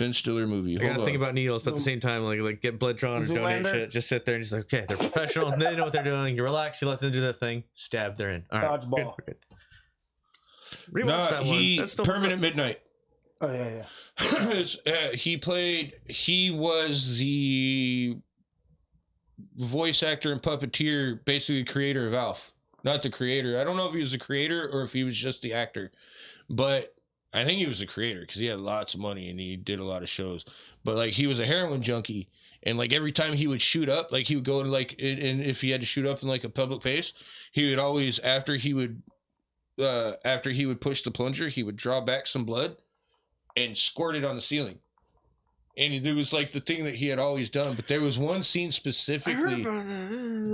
I gotta think about needles, but at the same time, like get blood drawn or donate shit. Just sit there and just like, okay, they're professional. They know what they're doing. You relax. You let them do their thing. Stab, they're in. All right. Dodgeball. Good. Rewatch that one. That's still Permanent Midnight. Oh yeah. He was the voice actor and puppeteer, basically creator of Alf. Not the creator. I don't know if he was the creator or if he was just the actor, but I think he was the creator because he had lots of money and he did a lot of shows. But like he was a heroin junkie, and like every time he would shoot up, like he would go to like, and if he had to shoot up in like a public place, he would always after he would push the plunger, he would draw back some blood and squirt it on the ceiling. And it was like the thing that he had always done. But there was one scene specifically.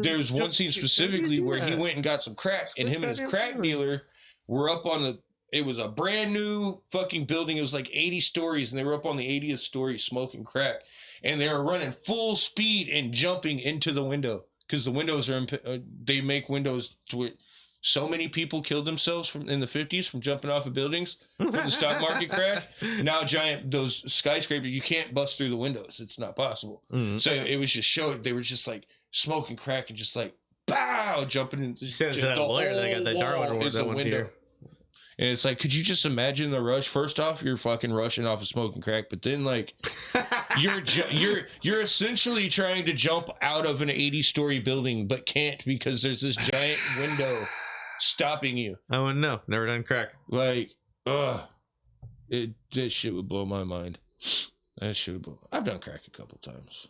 There's one scene specifically where he went and got some crack, and him and his crack dealer were up on the. It was a brand new fucking building. It was like 80 stories, and they were up on the 80th story smoking crack, and they were running full speed and jumping into the window because the windows are. They make windows to where so many people killed themselves in the 50s from jumping off of buildings from the stock market crash. Now those skyscrapers, you can't bust through the windows. It's not possible. Mm-hmm. So it was just showing. They were just like smoking crack and just like bow jumping in. Said that lawyer that got the Darwin Award that one year. And it's like, could you just imagine the rush? First off, you're fucking rushing off of smoking crack, but then like, you're essentially trying to jump out of an 80-story building, but can't because there's this giant window stopping you. I wouldn't know. Never done crack. Like, that shit would blow my mind. That shit would blow. I've done crack a couple times.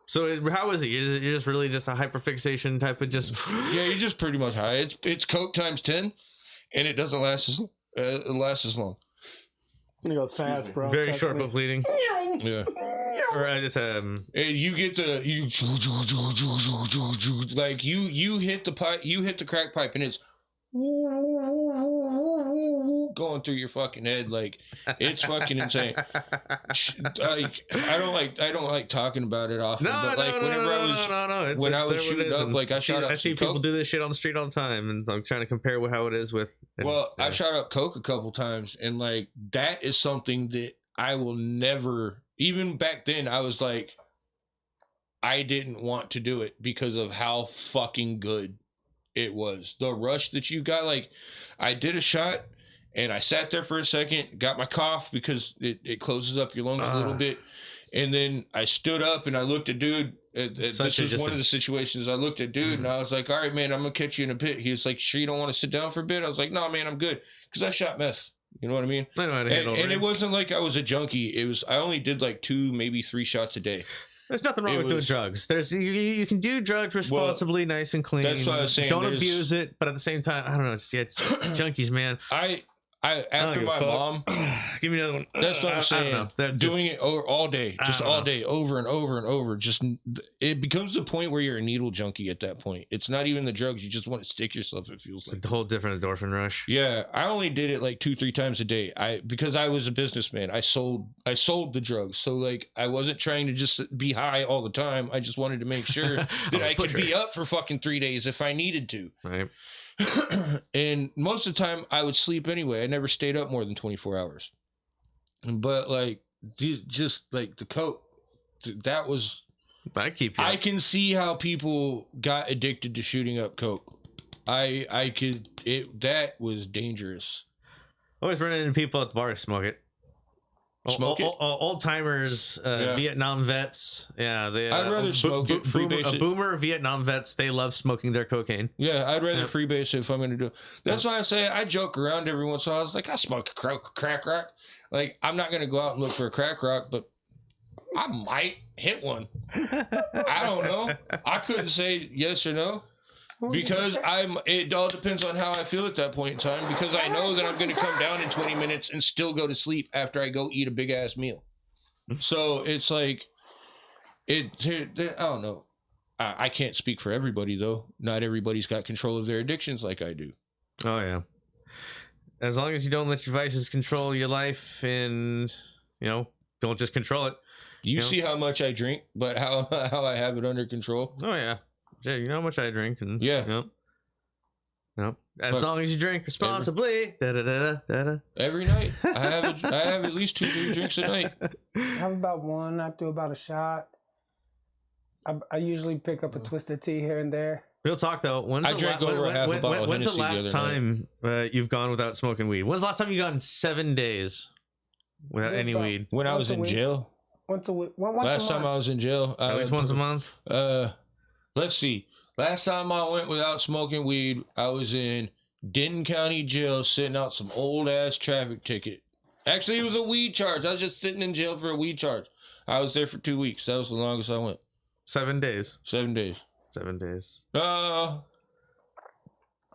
So how is it? You're just really just a hyperfixation type of just. Yeah, you're just pretty much high. It's coke times 10. And it doesn't last as long. It goes fast, bro. Very short but fleeting. Yeah. Or just and you get like you hit the pipe, you hit the crack pipe, and it's going through your fucking head. Like, it's fucking insane. Like, I don't like talking about it often, but like whenever I was shooting up, like I see people do this shit on the street all the time, and I'm trying to compare with how it is with. I shot up coke a couple times, and like that is something that I will never. Even back then, I was like, I didn't want to do it because of how fucking good it was. The rush that you got, like, I did a shot and I sat there for a second, got my cough because it closes up your lungs a little bit. And then I stood up and I looked at dude. This was one of the situations. I looked at dude and I was like, all right, man, I'm going to catch you in a bit. He was like, sure you don't want to sit down for a bit? I was like, no, man, I'm good. Because I shot meth. You know what I mean? I know how to handle it. And it wasn't like I was a junkie. It was, I only did like 2, maybe 3 shots a day. There's nothing wrong with doing drugs. You can do drugs responsibly, nice and clean. That's what I was saying. Don't abuse it, but at the same time, I don't know. It's junkies, man. After my mom, give me another one. That's what I'm saying. Doing it all day, just all day, over and over and over. Just it becomes the point where you're a needle junkie at that point. It's not even the drugs; you just want to stick yourself. It feels like a whole different endorphin rush. Yeah, I only did it like 2-3 times a day. Because I was a businessman. I sold the drugs, so like I wasn't trying to just be high all the time. I just wanted to make sure that I could be up for fucking 3 days if I needed to. Right. And most of the time I would sleep anyway. I never stayed up more than 24 hours. But like just like the coke, that was I can see how people got addicted to shooting up coke. That was dangerous. Always running into people at the bar to smoke it. Old timers, Vietnam vets. Yeah, I'd rather smoke it. Freebase it. Boomer Vietnam vets. They love smoking their cocaine. Yeah, I'd rather freebase it if I'm going to do it. That's why I say I joke around every once in a while. I was like, I smoke a crack rock. Like, I'm not going to go out and look for a crack rock, but I might hit one. I don't know. I couldn't say yes or no. Because it all depends on how I feel at that point in time. Because I know that I'm going to come down in 20 minutes and still go to sleep after I go eat a big ass meal. So it's like, I don't know. I can't speak for everybody though. Not everybody's got control of their addictions like I do. Oh yeah. As long as you don't let your vices control your life, and don't just control it. You see how much I drink, but how I have it under control. Oh yeah. Yeah, you know how much I drink, and yeah, as long as you drink responsibly. Every night, I have at least 2-3 drinks a night. I have about one. I do about a shot. I usually pick up a twisted tea here and there. Real talk though, when's the last time you've gone without smoking weed? When's the last time you gone 7 days without any weed? When I was in jail. Once a week. Last time I was in jail. At least once a month? Let's see. Last time I went without smoking weed, I was in Denton County Jail sitting out some old ass traffic ticket. Actually, it was a weed charge. I was just sitting in jail for a weed charge. I was there for 2 weeks. That was the longest I went. 7 days. 7 days. 7 days. This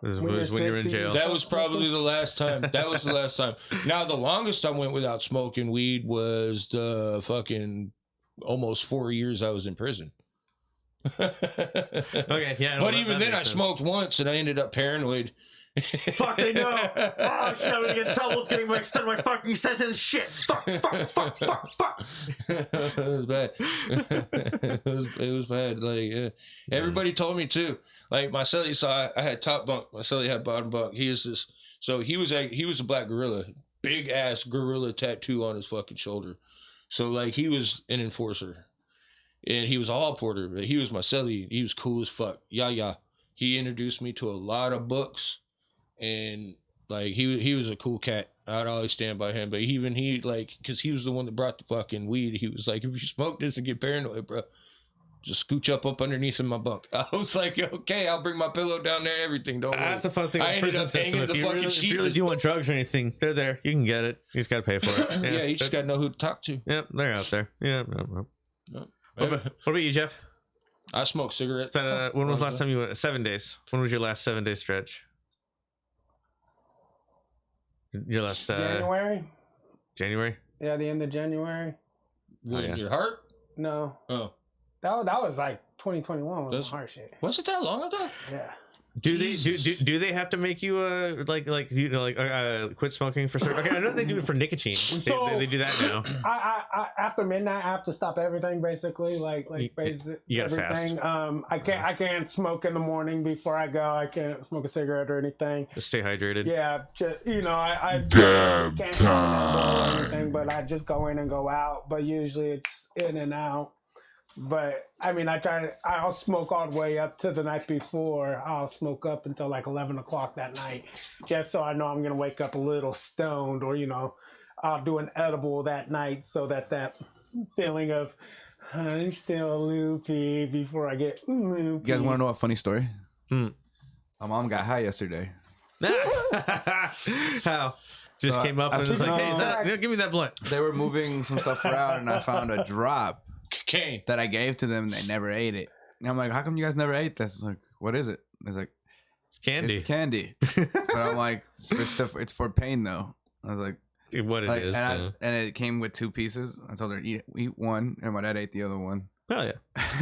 was when you were in jail. That was probably the last time. That was the last time. Now, the longest I went without smoking weed was the fucking almost 4 years I was in prison. Okay, yeah. But even then, I smoked once, and I ended up paranoid. Fuck, they know. Oh shit, I'm gonna get in trouble. It's getting my fucking sentence. Shit. Fuck. It was bad. it was bad. Like everybody told me too. Like my cellie saw I had top bunk. My cellie had bottom bunk. He was a black gorilla, big ass gorilla tattoo on his fucking shoulder. So like he was an enforcer. And he was a hall porter, but he was my cellie. He was cool as fuck. Yeah. He introduced me to a lot of books, and like he was a cool cat. I'd always stand by him. But even because he was the one that brought the fucking weed. He was like, if you smoke this and get paranoid, bro, just scooch up underneath in my bunk. I was like, okay, I'll bring my pillow down there. Everything. Don't worry. That's the fun thing. I ended up hanging the fucking sheet. If you really do want drugs or anything, they're there. You can get it. You just gotta pay for it. Yeah, you just gotta know who to talk to. Yep, they're out there. Yeah. What about you, Jeff? I smoke cigarettes. When was the last time you went? 7 days. When was your last 7 day stretch? Your last January. January. Yeah, the end of January. Your heart? No. Oh. That was like 2021 was some hard shit. Was it that long ago? Yeah. Do they have to make you quit smoking for certain? Okay, I know they do it for nicotine. They do that now. I after midnight, I have to stop everything basically. Basic you gotta everything. fast. I can't smoke in the morning before I go. I can't smoke a cigarette or anything. Just stay hydrated. Yeah, just, I Dab can't time. or anything, but I just go in and go out. But usually it's in and out. But I mean, I'll smoke all the way up to the night before. I'll smoke up until like 11 o'clock that night, just so I know I'm going to wake up a little stoned, or, I'll do an edible that night so that feeling of I'm still loopy before I get loopy. You guys want to know a funny story? My mom got high yesterday. How? Just came up and was like, hey, give me that blunt. They were moving some stuff around, and I found a drop Cocaine that I gave to them. They never ate it. And I'm like, how come you guys never ate this? Like, what is it? It's like, it's candy. It's candy. But I'm like, it's for pain though. I was like, what it is. And it came with 2 pieces. I told her eat one, and my dad ate the other one. Oh yeah.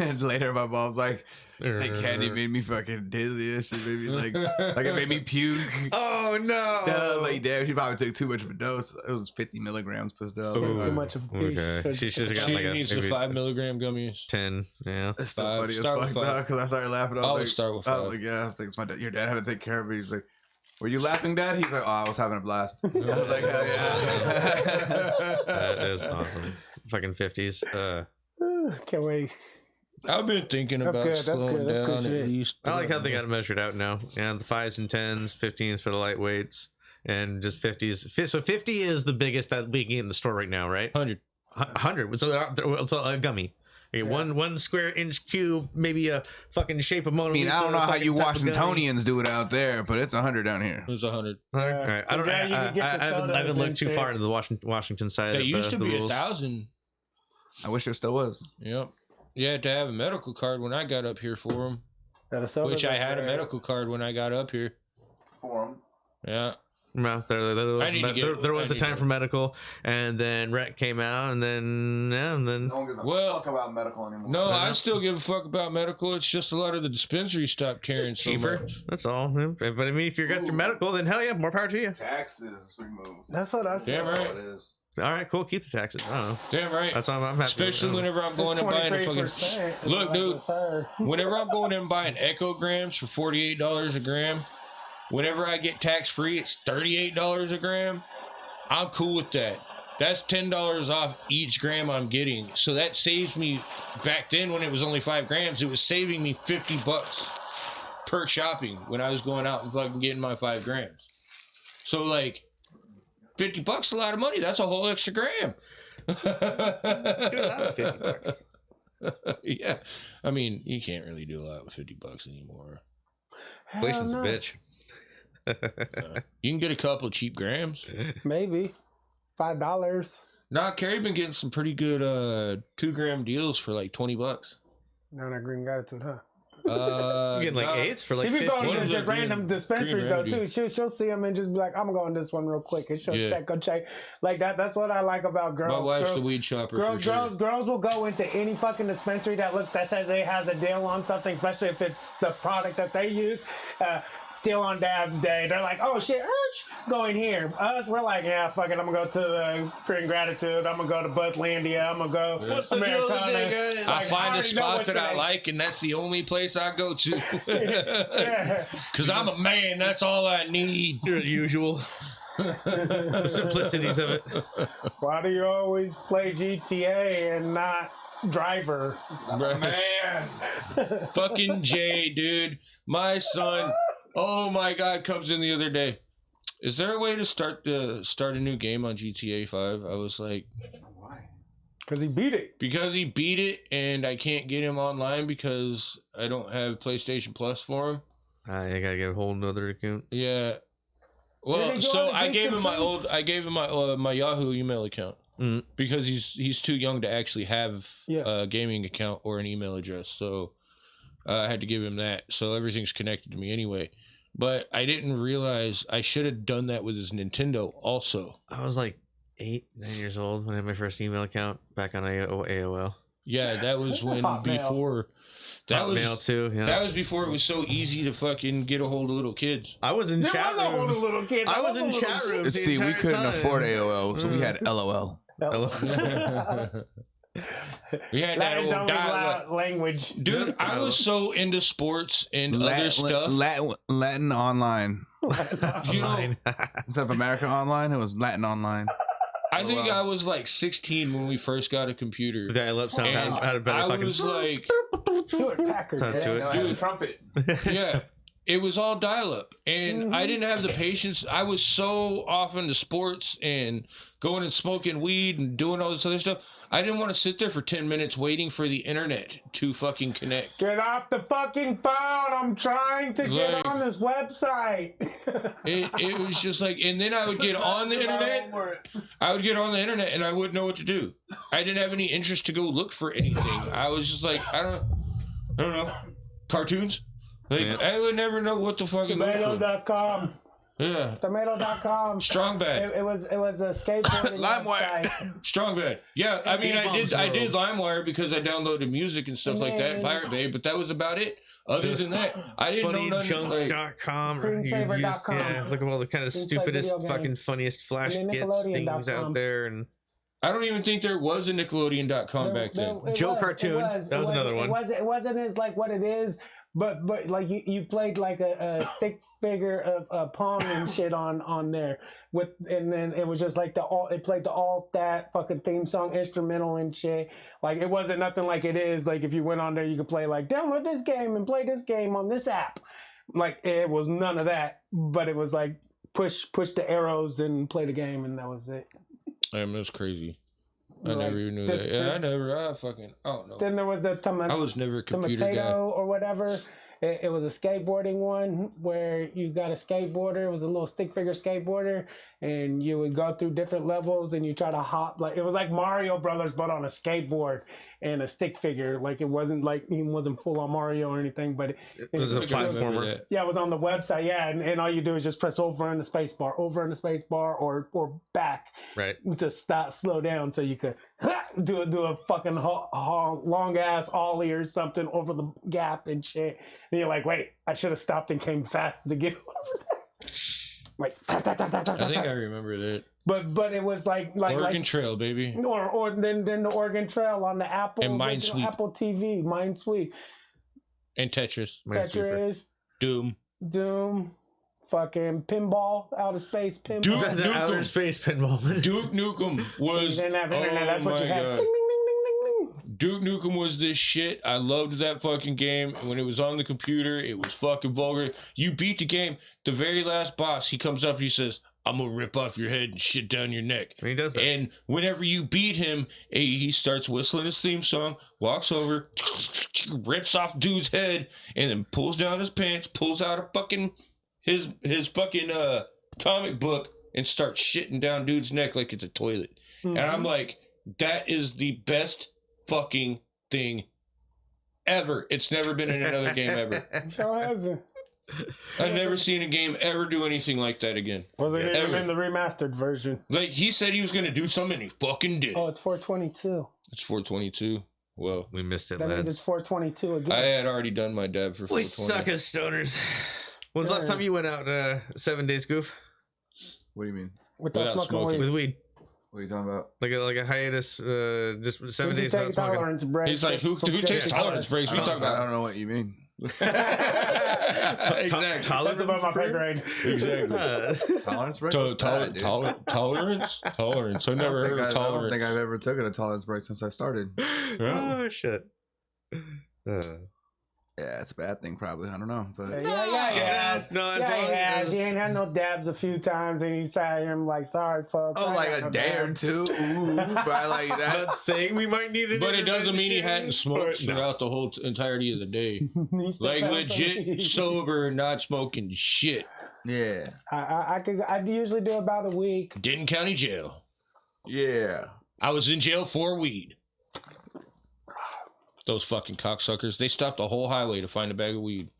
And later my mom's like, that candy made me fucking dizzy. And shit made me like it made me puke. Oh no. I was like, damn, she probably took too much of a dose. It was 50 milligrams per still. Too much of okay. She should have got like needs the 5 milligram gummies. 10. Yeah. It's still funny as fuck though, because I started laughing. I was start with 5. I was like, yeah. I was like, it's my dad. Your dad had to take care of me. He's like, were you laughing, Dad? He's like, oh, I was having a blast. I was like, hell yeah. That is awesome. Fucking 50s. Can't wait. I've been thinking about slowing down at least. I like how they got it measured out now. Yeah, the 5s and 10s, 15s for the lightweights, and just 50s. So 50 is the biggest that we get in the store right now, right? 100. 100. So a gummy. Okay, yeah. one square inch cube, maybe a fucking shape of Mona Lisa. I don't know how you Washingtonians do it out there, but it's 100 down here. It was 100. All right. I haven't looked too far into the Washington side. They used to be 1,000. I wish there still was. Yep. You had to have a medical card when I got up here for them. Which I had a medical card when I got up here. For them? Yeah. No, there was a time for medical, and then rec came out, and then no one gives a fuck about medical anymore. No, I still give a fuck about medical. It's just a lot of the dispensaries stopped carrying so cheaper. much. That's all. But I mean, if you got your medical, then hell yeah, more power to you. Taxes removed. That's what I said. Damn right. It is. All right, cool. Keep the taxes. I don't know. Damn right. That's all I'm happy. Especially whenever I'm going and buying a fucking. Look, dude. Whenever I'm going and buying echograms for $48 a gram, whenever I get tax free, it's $38 a gram. I'm cool with that. That's $10 off each gram I'm getting. So that saves me. Back then, when it was only 5 grams, it was saving me $50 per shopping when I was going out and fucking getting my 5 grams. So like. $50 a lot of money. That's a whole extra gram. Do a lot with $50. Yeah. I mean, you can't really do a lot with $50 anymore. Inflation's a bitch. You can get a couple of cheap grams. Maybe. $5. Nah, Carrie been getting some pretty good 2 gram deals for like $20. No, that green gratitude, huh? You get like 8s for like she be 50. going to just random dispensaries though too. She'll see them and just be like, I'm gonna go on this one real quick, and she'll check. Like that's what I like about girls. My wife's the weed shopper. Girls will go into any fucking dispensary that says it has a deal on something, especially if it's the product that they use. Deal on Dab's Day. They're like, oh shit, go in here. Us, we're like, yeah, fuck it. I'm gonna go to the Green Gratitude. I'm gonna go to Buttlandia. I'm gonna go. What's the deal today, guys? I find a spot that I like, and that's the only place I go to. Because I'm a man. That's all I need. You're the usual. The simplicities of it. Why do you always play GTA and not Driver? Man. Fucking Jay, dude. My son. Oh my God! Comes in the other day. Is there a way to start a new game on GTA 5? I was like, why? Because he beat it. Because he beat it, and I can't get him online because I don't have PlayStation Plus for him. I gotta get a whole nother account. Yeah. Well, so I gave him my Yahoo email account because he's too young to actually have a gaming account or an email address. So. I had to give him that, so everything's connected to me anyway. But I didn't realize I should have done that with his Nintendo also. I was like 8, 9 years old when I had my first email account back on AOL. Yeah, that was when Hotmail. before. That was Hotmail too. Yeah. That was before it was so easy to fucking get a hold of little kids. I was in chat was a whole rooms. little kid. I was in chat rooms. the See, we entire couldn't time. afford AOL, so we had LOL. We had that old dial-up. language. Dude, I was so into sports and other stuff. Latin online. You know, Instead of American Online, it was Latin Online. I think I was like 16 when we first got a computer. The dial-up sound And had a better I fucking. was like, Hewlett Packard. Sound to it. Dude. trumpet. yeah, it was all dial-up, and I didn't have the patience. I was so off into sports and going and smoking weed and doing all this other stuff. I didn't want to sit there for 10 minutes waiting for the internet to fucking connect. Get off the fucking phone. I'm trying to get Like- on this website. It was just like, and then I would get on the internet. I would get on the internet and I wouldn't know what to do. I didn't have any interest to go look for anything. I was just like, I don't know, cartoons. Like I would never know what to fucking look for. Tomato.com. Yeah, Tomato.com. Strong Bad. It was a skateboarding LimeWire. website. Strong Bad. Yeah, I mean, I did World. LimeWire because I downloaded music and stuff like that, Pirate Bay, but that was about it. Other than that, I didn't know nothing. Like, FunnyJunk.com. Screensaver.com. Yeah, look at all the kind of Play stupidest, video games. fucking funniest flash And then gets things Nickelodeon.com. out there, and I don't even think there was a Nickelodeon.com back then. It Joe was, Cartoon. That was another one. It wasn't as like what it is, but like you played like a stick figure of Pong and shit on there with, and then it was just like it played the alt that fucking theme song instrumental and shit. Like it wasn't nothing like it is. Like if you went on there, you could play like download this game and play this game on this app. Like it was none of that, but it was like push the arrows and play the game, and that was it. Damn, that's crazy. I Like, never even knew that. Yeah, I don't know. Then there was the I was never a computer guy. tomato or whatever. It was a skateboarding one where you got a skateboarder. It was a little stick figure skateboarder, and you would go through different levels and you try to hop. Like it was like Mario Brothers, but on a skateboard and a stick figure. Like it wasn't like he wasn't full on Mario or anything, but it was a I think I remember platformer. that. yeah, it was on the website. Yeah, and all you do is just press over in the space bar, or back right. to slow down so you could do a fucking long ass ollie or something over the gap and shit. And you're like, wait, I should have stopped and came fast to get over that. Like, I think I remember that. but it was like Oregon Trail, baby. or then the Oregon Trail on the Apple And Minesweep. Apple TV, Minesweep, And Tetris. Tetris, Doom. fucking pinball, outer space pinball. Duke The outer Nukem. space pinball. Duke Nukem was. You didn't have internet. Oh That's what my you had. God. Ding, ding, ding, ding, ding, ding. Duke Nukem was this shit. I loved that fucking game. And when it was on the computer, it was fucking vulgar. You beat the game. The very last boss, he comes up and he says, I'm gonna rip off your head and shit down your neck. And he does that. And whenever you beat him, he starts whistling his theme song, walks over, rips off dude's head, and then pulls down his pants, pulls out a fucking his fucking comic book, and starts shitting down dude's neck like it's a toilet. And I'm like, that is the best fucking thing ever. It's never been in another game ever. Sure hasn't. I've never seen a game ever do anything like that again. Was it even Ever. in the remastered version? Like, he said he was going to do something, and he fucking did. Oh, it's 422. It's 422. Well, We missed it, That means lads. it's 422 again. I had already done my dab for We 420. suck as stoners. When was the last time you went out 7 days, Goof? What do you mean? Without without smoking With weed. weed? What are you talking about? Like a hiatus, just 7 days Take without smoking. tolerance break. He's like, who takes tolerance breaks? We talk I about. don't know what you mean. Exactly. That's above my pay grade. Exactly. Tolerance break? What's that, dude? Tolerance? Tolerance. I never heard of I don't tolerance. think I've ever taken a tolerance break since I started. Oh, shit. Yeah, it's a bad thing, probably. I don't know, but Yeah, it is. No, as yeah, long he has. as- He ain't had no dabs a few times, and he sat here and like, sorry, folks. oh, I like got a no day or dabs. two. Ooh, but I like that. Not saying we might need it. But it doesn't mean he hadn't smoked throughout the whole entirety of the day. He still Like found legit something. sober, not smoking shit. Yeah, I usually do about a week. Denton County Jail. yeah. I was in jail for weed. Those fucking cocksuckers. They stopped the whole highway to find a bag of weed.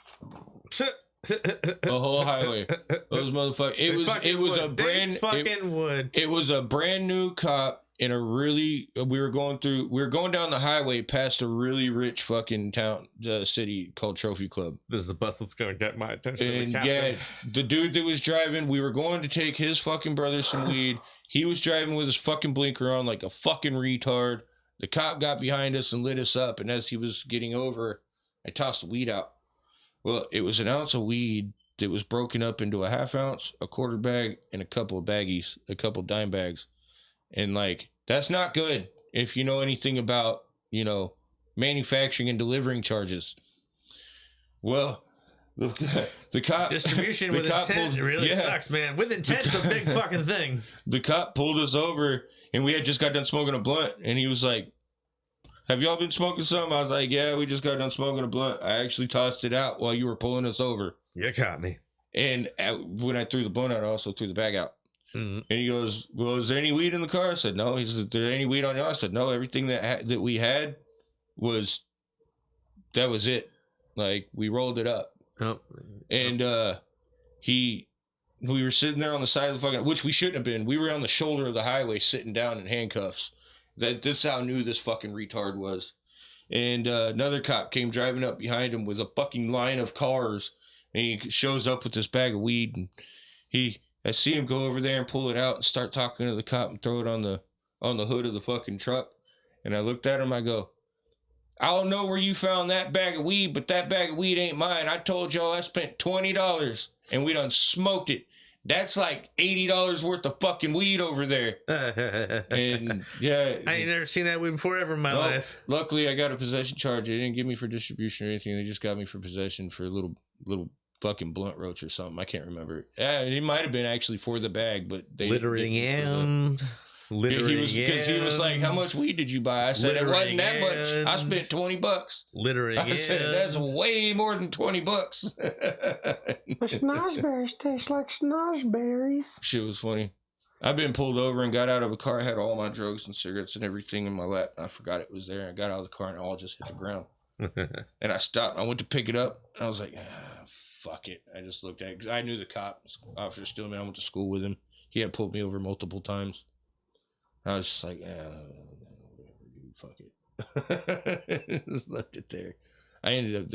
The whole highway. Those motherfuckers. It was a brand. fucking would. It was a brand new cop. in a really, we were going down the highway past a really rich fucking town, city called Trophy Club. This is the bus that's going to get my attention. And yeah, the dude that was driving, we were going to take his fucking brother some weed. He was driving with his fucking blinker on like a fucking retard. The cop got behind us and lit us up. And as he was getting over, I tossed the weed out. Well, it was an ounce of weed that was broken up into a half ounce, a quarter bag, and a couple of baggies, a couple dime bags. And like, that's not good if you know anything about, manufacturing and delivering charges. Well, the cop distribution with intent really sucks, man. With intent's a big fucking thing. The cop pulled us over, and we had just got done smoking a blunt, and he was like, "Have y'all been smoking something?" I was like, "Yeah, we just got done smoking a blunt. I actually tossed it out while you were pulling us over." You caught me. And when I threw the blunt out, I also threw the bag out. Mm-hmm. And he goes, "Well, is there any weed in the car?" I said, "No." He said, "Is there any weed on you?" I said, "No. Everything that we had was it. Like, we rolled it up." Oh. And we were sitting there on the side of the fucking, which we shouldn't have been. We were on the shoulder of the highway sitting down in handcuffs. This is how new this fucking retard was. And another cop came driving up behind him with a fucking line of cars, and he shows up with this bag of weed, and I see him go over there and pull it out and start talking to the cop and throw it on the hood of the fucking truck. And I looked at him, I go, "I don't know where you found that bag of weed, but that bag of weed ain't mine. I told y'all I spent $20 and we done smoked it. That's like $80 worth of fucking weed over there." And yeah, I ain't never seen that weed before ever in my life. Luckily, I got a possession charge. They didn't give me for distribution or anything. They just got me for possession for a little fucking blunt roach or something. I can't remember. It might have been actually for the bag, but they littering and. He was like, "How much weed did you buy?" I said, "It wasn't that much. I spent $20. Littering. I said, "That's way more than $20." The schnozberries taste like schnozberries. Shit was funny. I've been pulled over and got out of a car. I had all my drugs and cigarettes and everything in my lap. I forgot it was there. I got out of the car and it all just hit the ground. And I stopped. I went to pick it up. And I was like, fuck it. I just looked at it because I knew the cop, Officer Stillman. I went to school with him. He had pulled me over multiple times. I was just like, whatever, dude, fuck it. Just left it there. I ended up,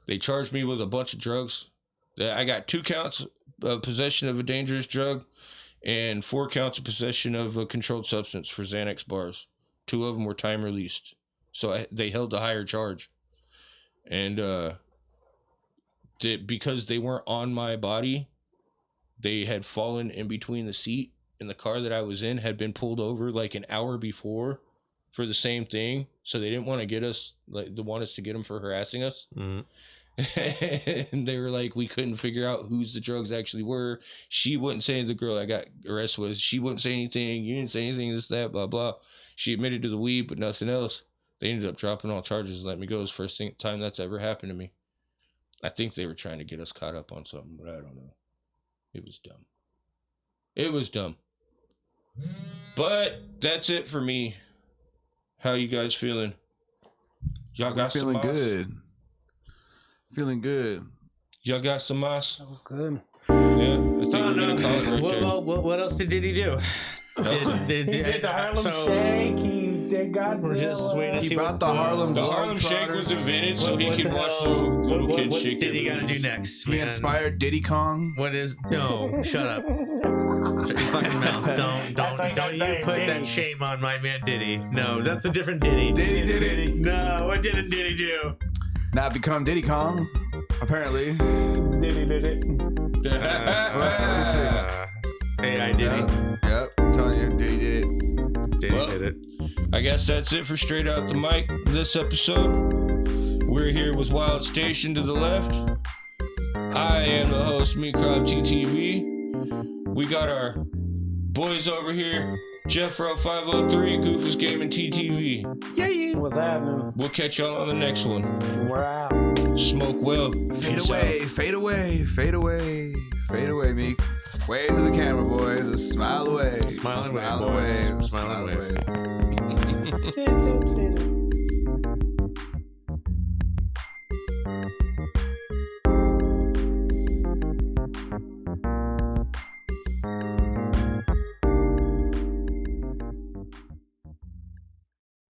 they charged me with a bunch of drugs. I got 2 counts of possession of a dangerous drug and 4 counts of possession of a controlled substance for Xanax bars. 2 of them were time released. So they held the higher charge. And because they weren't on my body, they had fallen in between the seat. And the car that I was in had been pulled over like an hour before for the same thing. So they didn't want to get us, like, they want us to get them for harassing us. Mm-hmm. And they were like, we couldn't figure out whose the drugs actually were. She wouldn't say the girl I got arrested with. She wouldn't say anything. You didn't say anything, this, that, blah, blah. She admitted to the weed, but nothing else. They ended up dropping all charges and let me go. It was the first time that's ever happened to me. I think they were trying to get us caught up on something, but I don't know. It was dumb. It was dumb. But that's it for me. How you guys feeling? Y'all got some moss? Feeling good. Y'all got some moss? That was good. Yeah, I think we're gonna call it right there. What else did Diddy do? He did the Harlem Shake. He did Godzilla. We're just waiting to see. He brought the Harlem. The Harlem Shake was invented so he could watch little kids shake. What's Diddy got to do next? He inspired Diddy Kong. What is? No, shut up. Shut your fucking mouth. Don't you put that shame on my man Diddy. No, that's a different Diddy. Diddy did it. No, what didn't Diddy do? Not become Diddy Kong, apparently. Diddy did it. Hey, I Diddy. Yep, I'm telling you, Diddy did it. Diddy did it. I guess that's it for Straight Out the Mic this episode. We're here with Wild Station to the left. I am the host, MeCrobTTV. We got our boys over here, Jeffro503 and Goofus Gaming TTV. Yeah. What's happening? We'll catch y'all on the next one. We're out. Smoke well. Fade away, fade away, fade away, fade away, Meek. Wave to the camera, boys. Smile away. Smile away, boys. Smile away.